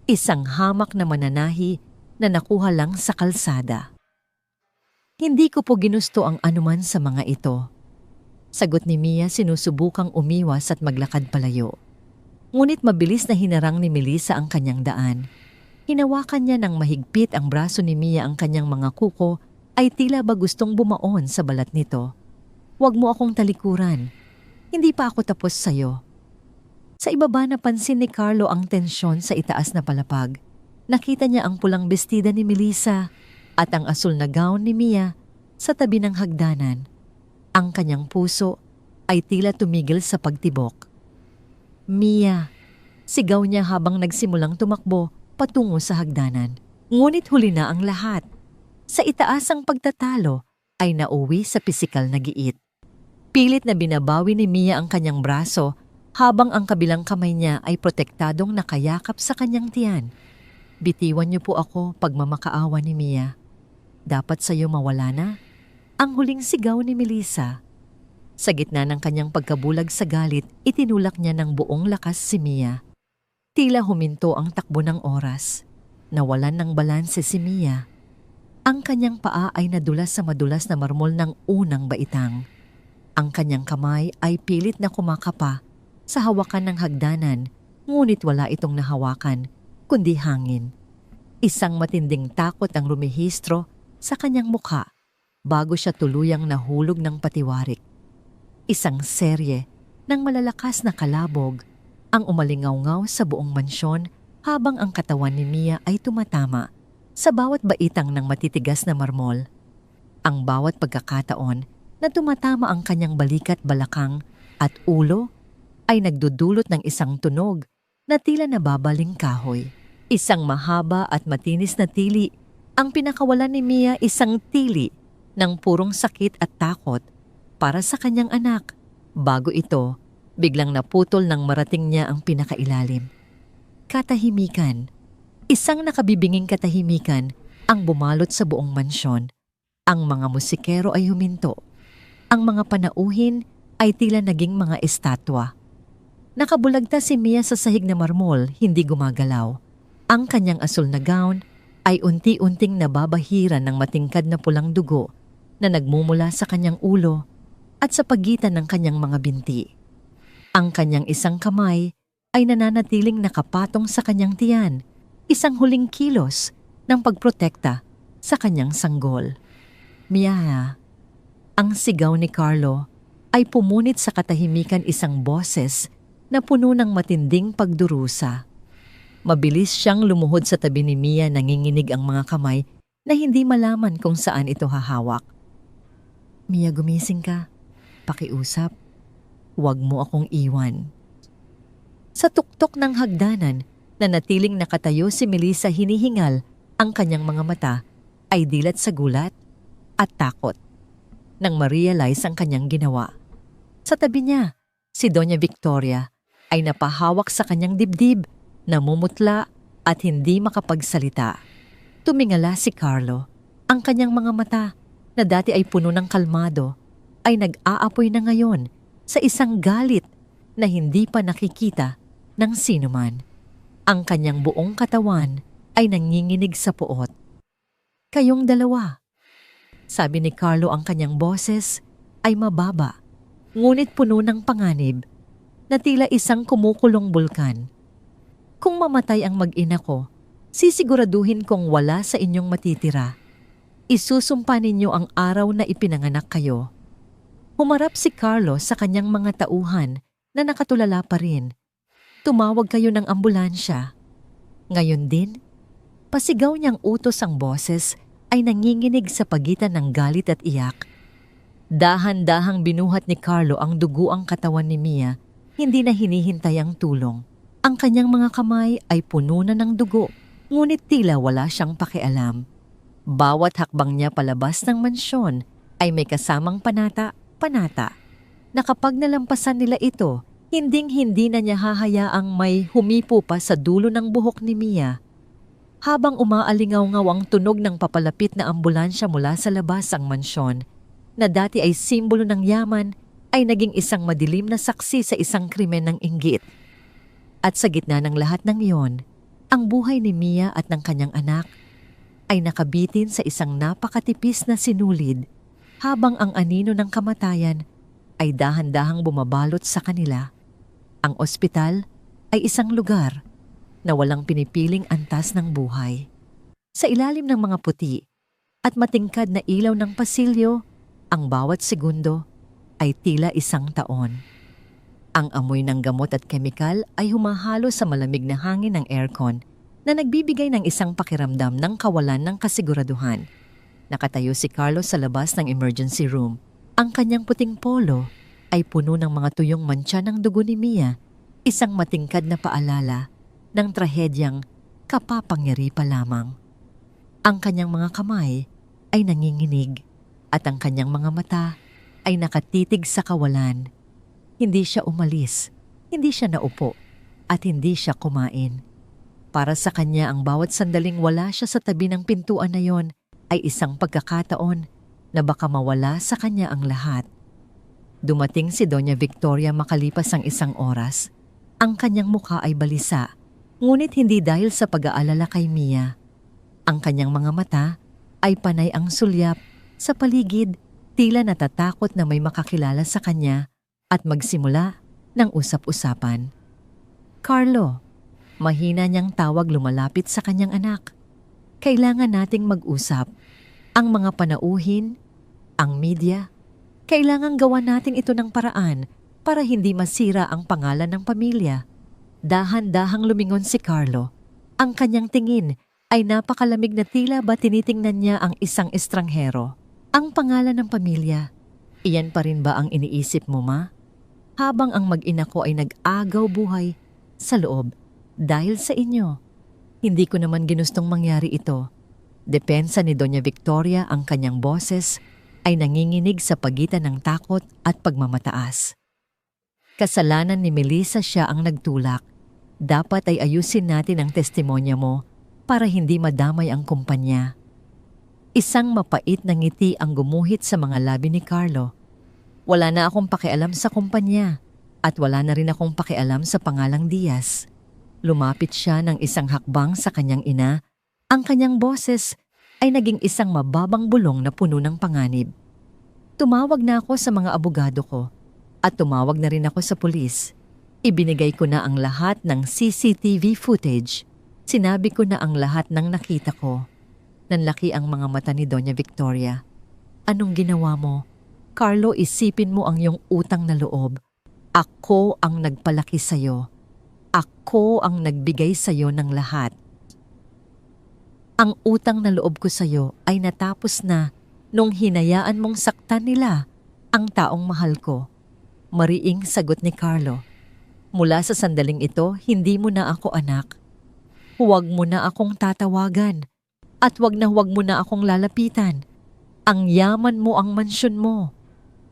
Isang hamak na mananahi na nakuha lang sa kalsada." "Hindi ko po ginusto ang anuman sa mga ito," sagot ni Mia, sinusubukang umiwas at maglakad palayo. Ngunit mabilis na hinarang ni Melissa ang kanyang daan. Hinawakan niya ng mahigpit ang braso ni Mia, ang kanyang mga kuko ay tila ba gustong bumaon sa balat nito. "Huwag mo akong talikuran. Hindi pa ako tapos sa'yo." Sa ibaba napansin ni Carlo ang tensyon sa itaas na palapag. Nakita niya ang pulang bestida ni Melissa at ang asul na gown ni Mia sa tabi ng hagdanan. Ang kanyang puso ay tila tumigil sa pagtibok. "Mia," sigaw niya habang nagsimulang tumakbo patungo sa hagdanan. Ngunit huli na ang lahat. Sa itaas ang pagtatalo ay nauwi sa pisikal na giit. Pilit na binabawi ni Mia ang kanyang braso habang ang kabilang kamay niya ay protektadong nakayakap sa kanyang tiyan. "Bitiwan niyo po ako, pagmamakaawa ni Mia. Dapat sa'yo mawala na." Ang huling sigaw ni Melissa. Sa gitna ng kanyang pagkabulag sa galit, itinulak niya ng buong lakas si Mia. Tila huminto ang takbo ng oras. Nawalan ng balanse si Mia. Ang kanyang paa ay nadulas sa madulas na marmol ng unang baitang. Ang kanyang kamay ay pilit na kumakapa sa hawakan ng hagdanan, ngunit wala itong nahawakan, kundi hangin. Isang matinding takot ang rumihistro sa kanyang mukha bago siya tuluyang nahulog ng patiwarik. Isang serye ng malalakas na kalabog ang umalingaw-ngaw sa buong mansyon habang ang katawan ni Mia ay tumatama sa bawat baitang ng matitigas na marmol. Ang bawat pagkakataon na tumatama ang kanyang balikat, balakang at ulo ay nagdudulot ng isang tunog na tila nababaling kahoy. Isang mahaba at matinis na tili ang pinakawalan ni Mia, isang tili ng purong sakit at takot para sa kanyang anak. Bago ito, biglang naputol ng marating niya ang pinakailalim. Katahimikan. Isang nakabibinging katahimikan ang bumalot sa buong mansyon. Ang mga musikero ay huminto. Ang mga panauhin ay tila naging mga estatwa. Nakabulagta si Mia sa sahig na marmol, hindi gumagalaw. Ang kanyang asul na gown ay unti-unting nababahiran ng matingkad na pulang dugo na nagmumula sa kanyang ulo at sa pagitan ng kanyang mga binti. Ang kanyang isang kamay ay nananatiling nakapatong sa kanyang tiyan, isang huling kilos ng pagprotekta sa kanyang sanggol. "Mia!" Ang sigaw ni Carlo ay pumunit sa katahimikan, isang boses na puno ng matinding pagdurusa. Mabilis siyang lumuhod sa tabi ni Mia, nanginginig ang mga kamay na hindi malaman kung saan ito hahawak. "Mia, gumising ka. Pakiusap. Huwag mo akong iwan." Sa tuktok ng hagdanan, na natiling nakatayo si Melissa, hinihingal ang kanyang mga mata ay dilat sa gulat at takot nang ma-realize ang kanyang ginawa. Sa tabi niya, si Doña Victoria ay napahawak sa kanyang dibdib, namumutla at hindi makapagsalita. Tumingala si Carlo. Ang kanyang mga mata na dati ay puno ng kalmado ay nag-aapoy na ngayon sa isang galit na hindi pa nakikita ng sinuman. Ang kanyang buong katawan ay nanginginig sa puot. "Kayong dalawa," sabi ni Carlo. Ang kanyang boses ay mababa, ngunit puno ng panganib na tila isang kumukulong bulkan. "Kung mamatay ang mag-ina ko, sisiguraduhin kong wala sa inyong matitira. Isusumpa ninyo ang araw na ipinanganak kayo." Humarap si Carlo sa kanyang mga tauhan na nakatulala pa rin. "Tumawag kayo ng ambulansya." Ngayon din, pasigaw niyang utos ang boses ay nanginginig sa pagitan ng galit at iyak. Dahan-dahang binuhat ni Carlo ang duguang katawan ni Mia, hindi na hinihintay ang tulong. Ang kanyang mga kamay ay puno na ng dugo, ngunit tila wala siyang pakialam. Bawat hakbang niya palabas ng mansyon ay may kasamang panata na kapag nalampasan nila ito, hinding-hindi na niya hahayaang may humipo pa sa dulo ng buhok ni Mia. Habang umaalingaw-ngaw ang tunog ng papalapit na ambulansya mula sa labas, ang mansyon, na dati ay simbolo ng yaman, ay naging isang madilim na saksi sa isang krimen ng inggit. At sa gitna ng lahat ng iyon, ang buhay ni Mia at ng kanyang anak ay nakabitin sa isang napakatipis na sinulid, habang ang anino ng kamatayan ay dahan-dahang bumabalot sa kanila. Ang ospital ay isang lugar na walang pinipiling antas ng buhay. Sa ilalim ng mga puti at matingkad na ilaw ng pasilyo, ang bawat segundo ay tila isang taon. Ang amoy ng gamot at kemikal ay humahalo sa malamig na hangin ng aircon na nagbibigay ng isang pakiramdam ng kawalan ng kasiguraduhan. Nakatayo si Carlos sa labas ng emergency room. Ang kanyang puting polo ay puno ng mga tuyong mantsa ng dugo ni Mia, isang matingkad na paalala ng trahedyang kapapangyari pa lamang. Ang kanyang mga kamay ay nanginginig at ang kanyang mga mata ay nakatitig sa kawalan. Hindi siya umalis Hindi siya naupo at hindi siya kumain. Para sa kanya ang bawat sandaling wala siya sa tabi ng pintuan na yon ay isang pagkakataon na baka mawala sa kanya ang lahat. Dumating si Doña Victoria makalipas ang 1 oras. Ang kanyang mukha ay balisa, ngunit hindi dahil sa pag-aalala kay Mia. Ang kanyang mga mata ay panay ang sulyap sa paligid, tila natatakot na may makakilala sa kanya at magsimula ng usap-usapan. "Carlo," mahina niyang tawag lumalapit sa kanyang anak. "Kailangan nating mag-usap. Ang mga panauhin, ang media, kailangan gawa natin ito ng paraan para hindi masira ang pangalan ng pamilya." Dahan-dahang lumingon si Carlo. Ang kanyang tingin ay napakalamig na tila ba tinitingnan niya ang isang estranghero. "Ang pangalan ng pamilya, iyan pa rin ba ang iniisip mo, ma? Habang ang mag-ina ko ay nag-agaw buhay sa loob dahil sa inyo. Hindi ko naman ginustong mangyari ito." Depensa ni Doña Victoria, ang kanyang boses ay nanginginig sa pagitan ng takot at pagmamataas. "Kasalanan ni Melissa, siya ang nagtulak. Dapat ay ayusin natin ang testimonya mo para hindi madamay ang kumpanya." Isang mapait na ngiti ang gumuhit sa mga labi ni Carlo. "Wala na akong pakialam sa kumpanya at wala na rin akong pakialam sa pangalang Diaz." Lumapit siya ng isang hakbang sa kanyang ina. Ang kanyang boses ay naging isang mababang bulong na puno ng panganib. "Tumawag na ako sa mga abogado ko at tumawag na rin ako sa pulis. Ibinigay ko na ang lahat ng CCTV footage. Sinabi ko na ang lahat ng nakita ko." Nanlaki ang mga mata ni Doña Victoria. "Anong ginawa mo? Carlo, isipin mo ang iyong utang na loob. Ako ang nagpalaki sa'yo. Ako ang nagbigay sa'yo ng lahat. Ang utang na loob ko sa'yo ay natapos na nung hinayaan mong saktan nila ang taong mahal ko." Mariing sagot ni Carlo. "Mula sa sandaling ito, hindi mo na ako anak. Huwag mo na akong tatawagan at huwag mo na akong lalapitan. Ang yaman mo ang mansyon mo.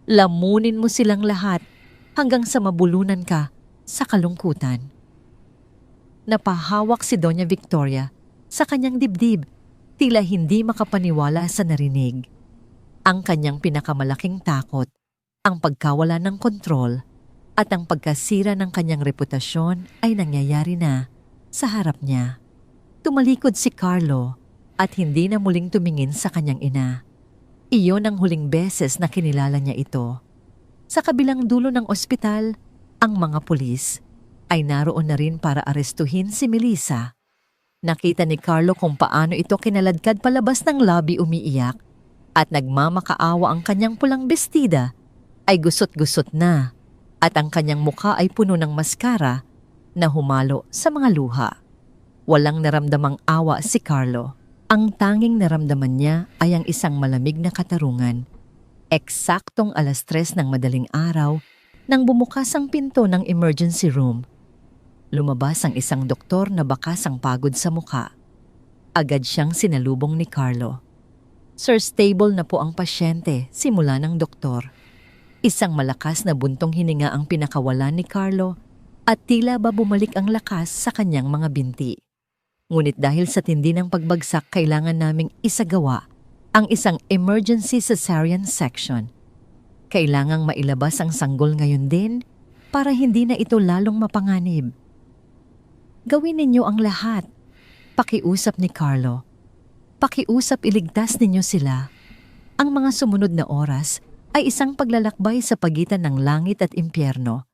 Lamunin mo silang lahat hanggang sa mabulunan ka sa kalungkutan." Napahawak si Doña Victoria sa kanyang dibdib, tila hindi makapaniwala sa narinig. Ang kanyang pinakamalaking takot, ang pagkawala ng kontrol at ang pagkasira ng kanyang reputasyon ay nangyayari na sa harap niya. Tumalikod si Carlo at hindi na muling tumingin sa kanyang ina. Iyon ang huling beses na kinilala niya ito. Sa kabilang dulo ng ospital, ang mga pulis ay naroon na rin para arestuhin si Melissa. Nakita ni Carlo kung paano ito kinaladkad palabas ng lobby umiiyak at nagmamakaawa. Ang kanyang pulang bestida ay gusot-gusot na at ang kanyang mukha ay puno ng maskara na humalo sa mga luha. Walang naramdamang awa si Carlo. Ang tanging naramdaman niya ay ang isang malamig na katarungan. Eksaktong 3:00 ng madaling araw nang bumukas ang pinto ng emergency room. Lumabas ang isang doktor na bakas ang pagod sa mukha. Agad siyang sinalubong ni Carlo. "Sir, stable na po ang pasyente," simula ng doktor. Isang malakas na buntong hininga ang pinakawalan ni Carlo at tila ba bumalik ang lakas sa kanyang mga binti. "Ngunit dahil sa tindi ng pagbagsak, kailangan naming isagawa ang isang emergency cesarean section. Kailangang mailabas ang sanggol ngayon din para hindi na ito lalong mapanganib." "Gawin ninyo ang lahat," pakiusap ni Carlo. "Pakiusap, iligtas ninyo sila." Ang mga sumunod na oras ay isang paglalakbay sa pagitan ng langit at impyerno.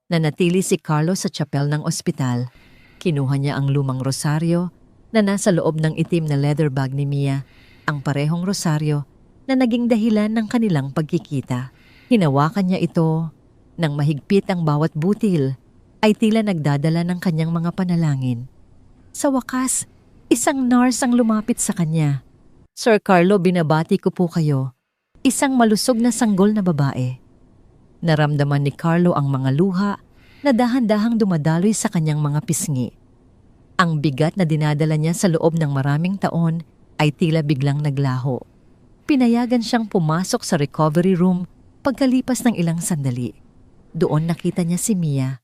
Nanatili si Carlo sa chapel ng ospital. Kinuha niya ang lumang rosaryo na nasa loob ng itim na leather bag ni Mia, ang parehong rosaryo na naging dahilan ng kanilang pagkikita. Hinawakan niya ito nang mahigpit. Ang bawat butil ay tila nagdadala ng kanyang mga panalangin. Sa wakas, isang nurse ang lumapit sa kanya. "Sir Carlo, binabati ko po kayo." Isang malusog na sanggol na babae. Naramdaman ni Carlo ang mga luha na dahan-dahang dumadaloy sa kanyang mga pisngi. Ang bigat na dinadala niya sa loob ng maraming taon ay tila biglang naglaho. Pinayagan siyang pumasok sa recovery room pagkalipas ng ilang sandali. Doon nakita niya si Mia.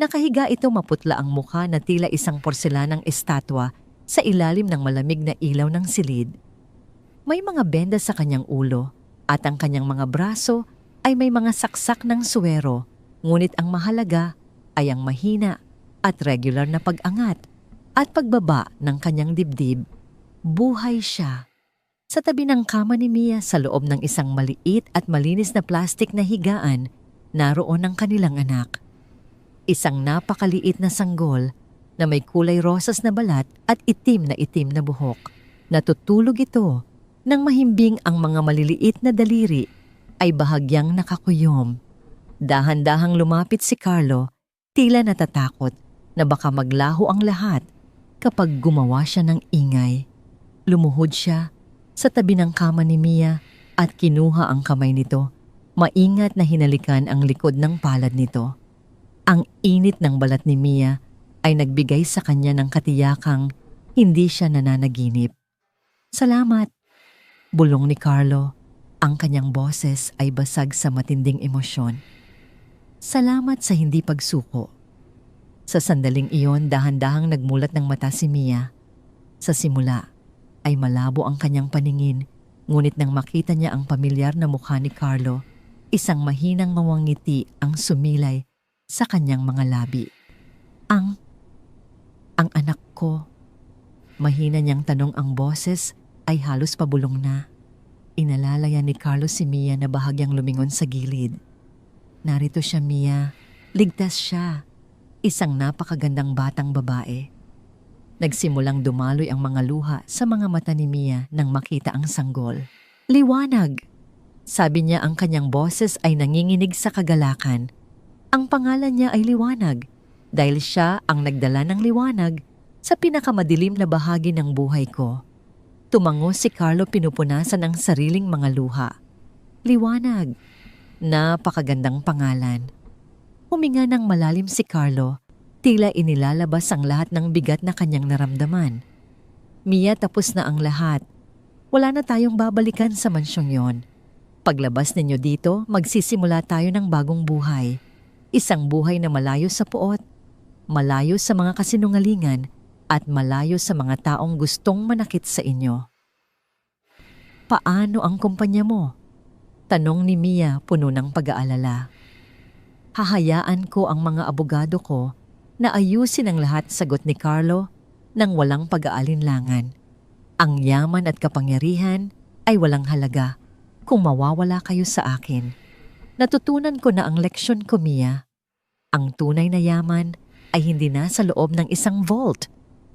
Nakahiga ito, maputla ang mukha na tila isang porselanang estatwa sa ilalim ng malamig na ilaw ng silid. May mga benda sa kanyang ulo at ang kanyang mga braso ay may mga saksak ng suwero, ngunit ang mahalaga ay ang mahina at regular na pag-angat at pagbaba ng kanyang dibdib. Buhay siya. Sa tabi ng kama ni Mia, sa loob ng isang maliit at malinis na plastik na higaan, naroon ang kanilang anak. Isang napakaliit na sanggol na may kulay rosas na balat at itim na buhok. Natutulog ito nang mahimbing ang mga maliliit na daliri ay bahagyang nakakuyom. Dahan-dahang lumapit si Carlo, tila natatakot na baka maglaho ang lahat kapag gumawa siya ng ingay. Lumuhod siya sa tabi ng kama ni Mia at kinuha ang kamay nito. Maingat na hinalikan ang likod ng palad nito. Ang init ng balat ni Mia ay nagbigay sa kanya ng katiyakang hindi siya nananaginip. "Salamat," bulong ni Carlo. Ang kanyang boses ay basag sa matinding emosyon. "Salamat sa hindi pagsuko." Sa sandaling iyon, dahan-dahang nagmulat ng mata si Mia. Sa simula ay malabo ang kanyang paningin, ngunit nang makita niya ang pamilyar na mukha ni Carlo, isang mahinang mawangiti ang sumilay sa kanyang mga labi. Ang anak ko." Mahina niyang tanong, ang boses ay halos pabulong na. Inalalayan ni Carlos si Mia na bahagyang lumingon sa gilid. "Narito siya, Mia. Ligtas siya. Isang napakagandang batang babae." Nagsimulang dumaloy ang mga luha sa mga mata ni Mia nang makita ang sanggol. "Liwanag," sabi niya, ang kanyang boses ay nanginginig sa kagalakan. Ang pangalan niya ay Liwanag dahil siya ang nagdala ng liwanag sa pinakamadilim na bahagi ng buhay ko. Tumango si Carlo, pinupunasan ang sariling mga luha. "Liwanag. Napakagandang pangalan." Huminga ng malalim si Carlo, tila inilalabas ang lahat ng bigat na kanyang naramdaman. "Mia, tapos na ang lahat. Wala na tayong babalikan sa mansyong yon. Paglabas ninyo dito, magsisimula tayo ng bagong buhay. Isang buhay na malayo sa puot, malayo sa mga kasinungalingan, at malayo sa mga taong gustong manakit sa inyo." "Paano ang kumpanya mo?" tanong ni Mia, puno ng pag-aalala. "Hahayaan ko ang mga abogado ko na ayusin ang lahat," sagot ni Carlo nang walang pag-aalinlangan. "Ang yaman at kapangyarihan ay walang halaga kung mawawala kayo sa akin. Natutunan ko na ang leksyon ko, Mia. Ang tunay na yaman ay hindi nasa loob ng isang vault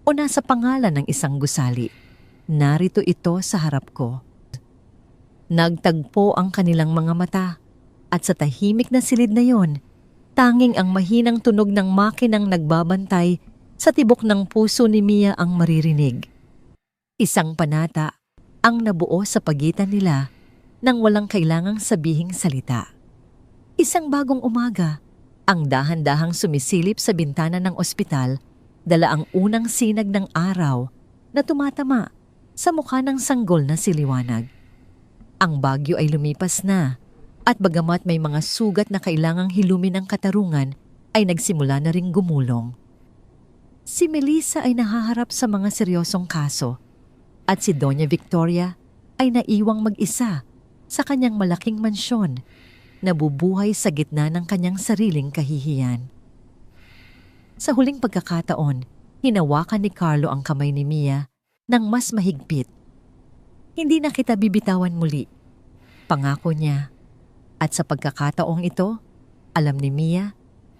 o nasa pangalan ng isang gusali. Narito ito sa harap ko." Nagtagpo ang kanilang mga mata at sa tahimik na silid na yon, tanging ang mahinang tunog ng makinang nagbabantay sa tibok ng puso ni Mia ang maririnig. Isang panata ang nabuo sa pagitan nila nang walang kailangang sabihing salita. Isang bagong umaga, ang dahan-dahang sumisilip sa bintana ng ospital, dala ang unang sinag ng araw na tumatama sa mukha ng sanggol na si Liwanag. Ang bagyo ay lumipas na at bagamat may mga sugat na kailangang hilumin ng katarungan, ay nagsimula na ring gumulong. Si Melissa ay nahaharap sa mga seryosong kaso at si Doña Victoria ay naiwang mag-isa sa kanyang malaking mansyon, nabubuhay sa gitna ng kanyang sariling kahihiyan. Sa huling pagkakataon, hinawakan ni Carlo ang kamay ni Mia ng mas mahigpit. "Hindi na kita bibitawan muli," pangako niya. At sa pagkakataong ito, alam ni Mia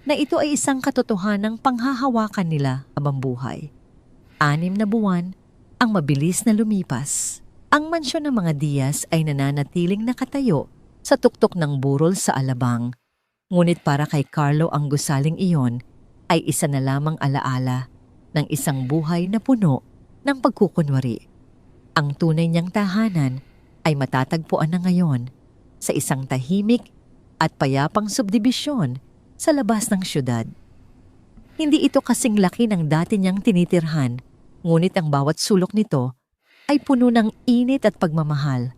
na ito ay isang katotohanang panghahawakan nila habang buhay. 6 na buwan ang mabilis na lumipas. Ang mansyon ng mga Diaz ay nananatiling nakatayo sa tuktok ng burol sa Alabang. Ngunit para kay Carlo, ang gusaling iyon ay isa na lamang alaala ng isang buhay na puno ng pagkukunwari. Ang tunay niyang tahanan ay matatagpuan na ngayon sa isang tahimik at payapang subdibisyon sa labas ng syudad. Hindi ito kasing laki ng dati niyang tinitirhan, ngunit ang bawat sulok nito ay puno ng init at pagmamahal.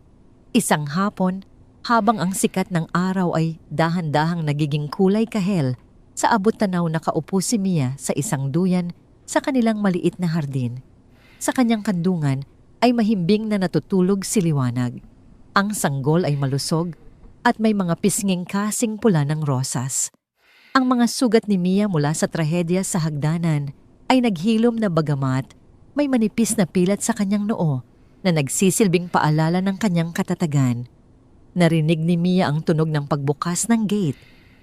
Isang hapon, habang ang sikat ng araw ay dahan-dahang nagiging kulay kahel Sa abot tanaw nakaupo si Mia sa isang duyan sa kanilang maliit na hardin. Sa kanyang kandungan ay mahimbing na natutulog si Liwanag. Ang sanggol ay malusog at may mga pisnging kasing pula ng rosas. Ang mga sugat ni Mia mula sa trahedya sa hagdanan ay naghilom na bagamat may manipis na pilat sa kanyang noo na nagsisilbing paalala ng kanyang katatagan. Narinig ni Mia ang tunog ng pagbukas ng gate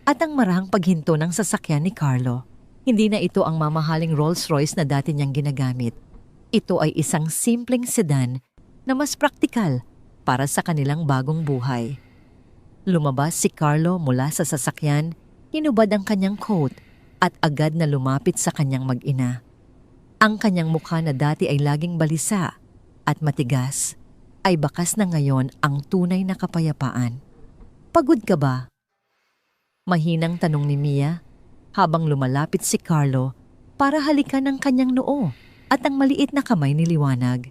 at ang marahang paghinto ng sasakyan ni Carlo. Hindi na ito ang mamahaling Rolls-Royce na dati niyang ginagamit. Ito ay isang simpleng sedan na mas praktikal para sa kanilang bagong buhay. Lumabas si Carlo mula sa sasakyan, hinubad ang kanyang coat at agad na lumapit sa kanyang mag-ina. Ang kanyang mukha na dati ay laging balisa at matigas ay bakas na ngayon ang tunay na kapayapaan. Pagod ka ba? Mahinang tanong ni Mia habang lumalapit si Carlo para halikan ang kanyang noo at ang maliit na kamay ni Liwanag.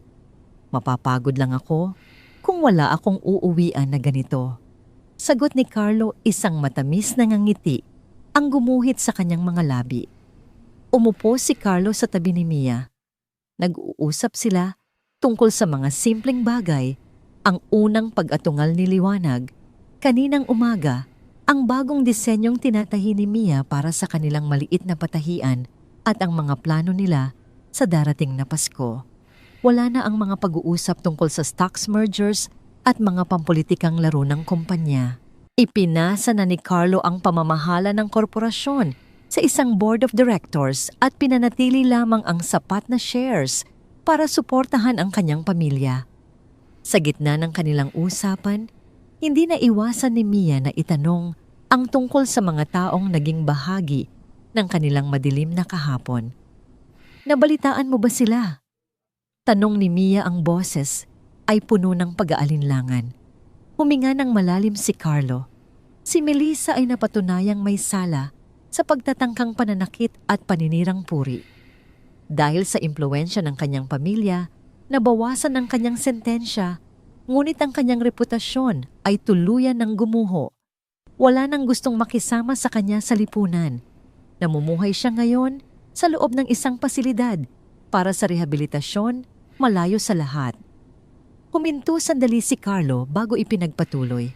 Mapapagod lang ako kung wala akong uuwian na ganito. Sagot ni Carlo, isang matamis na ngangiti ang gumuhit sa kanyang mga labi. Umupo si Carlo sa tabi ni Mia. Nag-uusap sila tungkol sa mga simpleng bagay, ang unang pag-atungal ni Liwanag, kaninang umaga, ang bagong disenyong tinatahi ni Mia para sa kanilang maliit na patahian at ang mga plano nila sa darating na Pasko. Wala na ang mga pag-uusap tungkol sa stocks mergers at mga pampulitikang laro ng kumpanya. Ipinasa na ni Carlo ang pamamahala ng korporasyon sa isang board of directors at pinanatili lamang ang sapat na shares para suportahan ang kanyang pamilya. Sa gitna ng kanilang usapan, hindi na iwasan ni Mia na itanong ang tungkol sa mga taong naging bahagi ng kanilang madilim na kahapon. Nabalitaan mo ba sila? Tanong ni Mia, ang boses ay puno ng pag-aalinlangan. Huminga ng malalim si Carlo. Si Melissa ay napatunayang may sala sa pagtatangkang pananakit at paninirang puri. Dahil sa impluwensya ng kanyang pamilya, nabawasan ang kanyang sentensya. Ngunit ang kanyang reputasyon ay tuluyan ng gumuho. Wala nang gustong makisama sa kanya sa lipunan. Namumuhay siya ngayon sa loob ng isang pasilidad para sa rehabilitasyon, malayo sa lahat. Huminto sandali si Carlo bago ipinagpatuloy.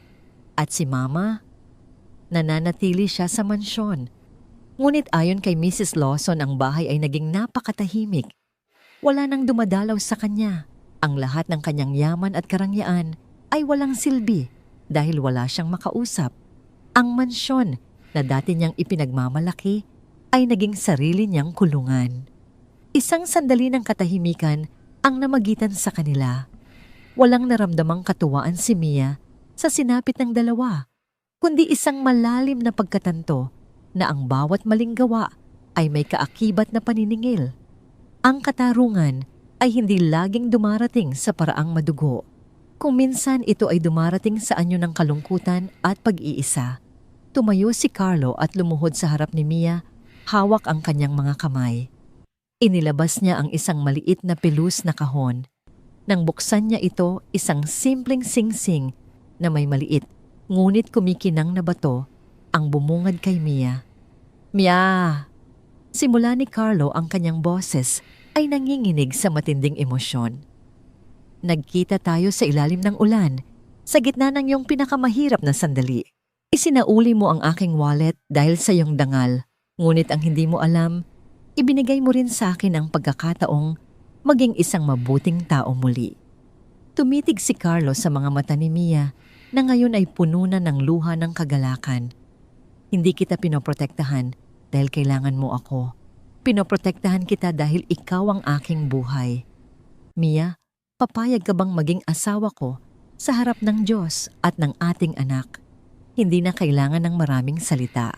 At si Mama, nananatili siya sa mansyon. Ngunit ayon kay Mrs. Lawson, ang bahay ay naging napakatahimik. Wala nang dumadalaw sa kanya. Ang lahat ng kanyang yaman at karangyaan ay walang silbi dahil wala siyang makausap. Ang mansyon na dati niyang ipinagmamalaki ay naging sarili niyang kulungan. Isang sandali ng katahimikan ang namagitan sa kanila. Walang naramdamang katuwaan si Mia sa sinapit ng dalawa, kundi isang malalim na pagkatanto na ang bawat maling gawa ay may kaakibat na paniningil. Ang katarungan ay hindi laging dumarating sa paraang madugo. Kung minsan ito ay dumarating sa anyo ng kalungkutan at pag-iisa. Tumayo si Carlo at lumuhod sa harap ni Mia, hawak ang kanyang mga kamay. Inilabas niya ang isang maliit na pelus na kahon. Nang buksan niya ito, isang simpleng singsing na may maliit, ngunit kumikinang na bato ang bumungad kay Mia. Mia! Simula ni Carlo, ang kanyang boses ay nanginginig sa matinding emosyon. Nagkita tayo sa ilalim ng ulan, sa gitna ng iyong pinakamahirap na sandali. Isinauli mo ang aking wallet dahil sa iyong dangal, ngunit ang hindi mo alam, ibinigay mo rin sa akin ang pagkakataong maging isang mabuting tao muli. Tumitig si Carlo sa mga mata ni Mia na ngayon ay puno na ng luha ng kagalakan. Hindi kita pinoprotektahan dahil kailangan mo ako. Pinoprotektahan kita dahil ikaw ang aking buhay. Mia, papayag ka bang maging asawa ko sa harap ng Diyos at ng ating anak? Hindi na kailangan ng maraming salita.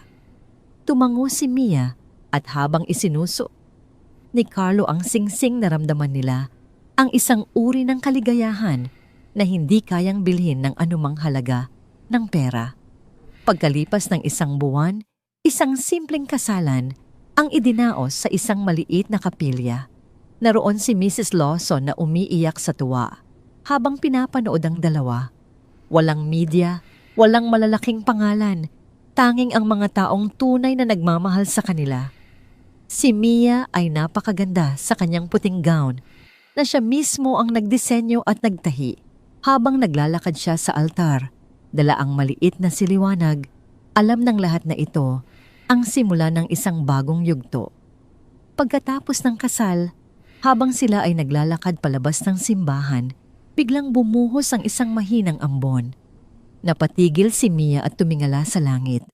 Tumango si Mia at habang isinuso ni Carlo ang singsing, naramdaman nila ang isang uri ng kaligayahan na hindi kayang bilhin ng anumang halaga ng pera. Pagkalipas ng isang buwan, isang simpleng kasalan ang idinaos sa isang maliit na kapilya. Naroon si Mrs. Lawson na umiiyak sa tuwa habang pinapanood ang dalawa. Walang media, walang malalaking pangalan, Tanging ang mga taong tunay na nagmamahal sa kanila. Si Mia ay napakaganda sa kanyang puting gown na siya mismo ang nagdisenyo at nagtahi. Habang naglalakad siya sa altar, dala ang maliit na siliwanag, alam ng lahat na ito ang simula ng isang bagong yugto. Pagkatapos ng kasal, habang sila ay naglalakad palabas ng simbahan, biglang bumuhos ang isang mahinang ambon. Napatigil si Mia at tumingala sa langit.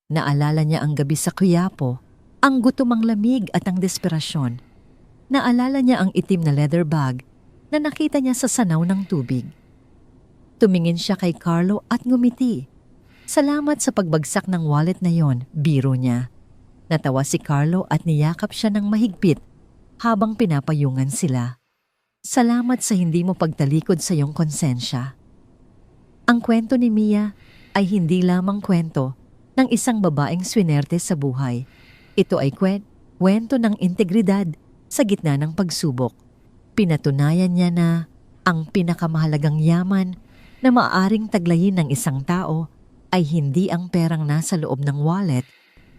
Naalala niya ang gabi sa Quiapo, ang gutom ang lamig at ang desperasyon. Naalala niya ang itim na leather bag na nakita niya sa sanaw ng tubig. Tumingin siya kay Carlo at ngumiti. Salamat sa pagbagsak ng wallet na yon, biro niya. Natawa si Carlo at niyakap siya ng mahigpit habang pinapayungan sila. Salamat sa hindi mo pagtalikod sa iyong konsensya. Ang kwento ni Mia ay hindi lamang kwento ng isang babaeng swinerte sa buhay. Ito ay kwento ng integridad sa gitna ng pagsubok. Pinatunayan niya na ang pinakamahalagang yaman na maaaring taglayin ng isang tao ay hindi ang perang nasa loob ng wallet,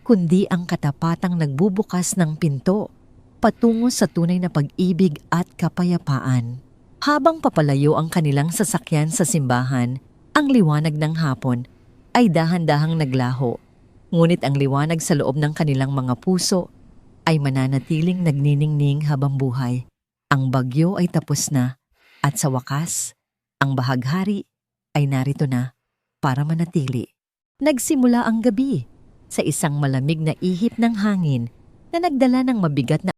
kundi ang katapatang nagbubukas ng pinto patungo sa tunay na pag-ibig at kapayapaan. Habang papalayo ang kanilang sasakyan sa simbahan, ang liwanag ng hapon ay dahan-dahang naglaho. Ngunit ang liwanag sa loob ng kanilang mga puso ay mananatiling nagniningning habang buhay. Ang bagyo ay tapos na at sa wakas, ang bahaghari ay narito na para manatili. Nagsimula ang gabi sa isang malamig na ihip ng hangin na nagdala ng mabigat na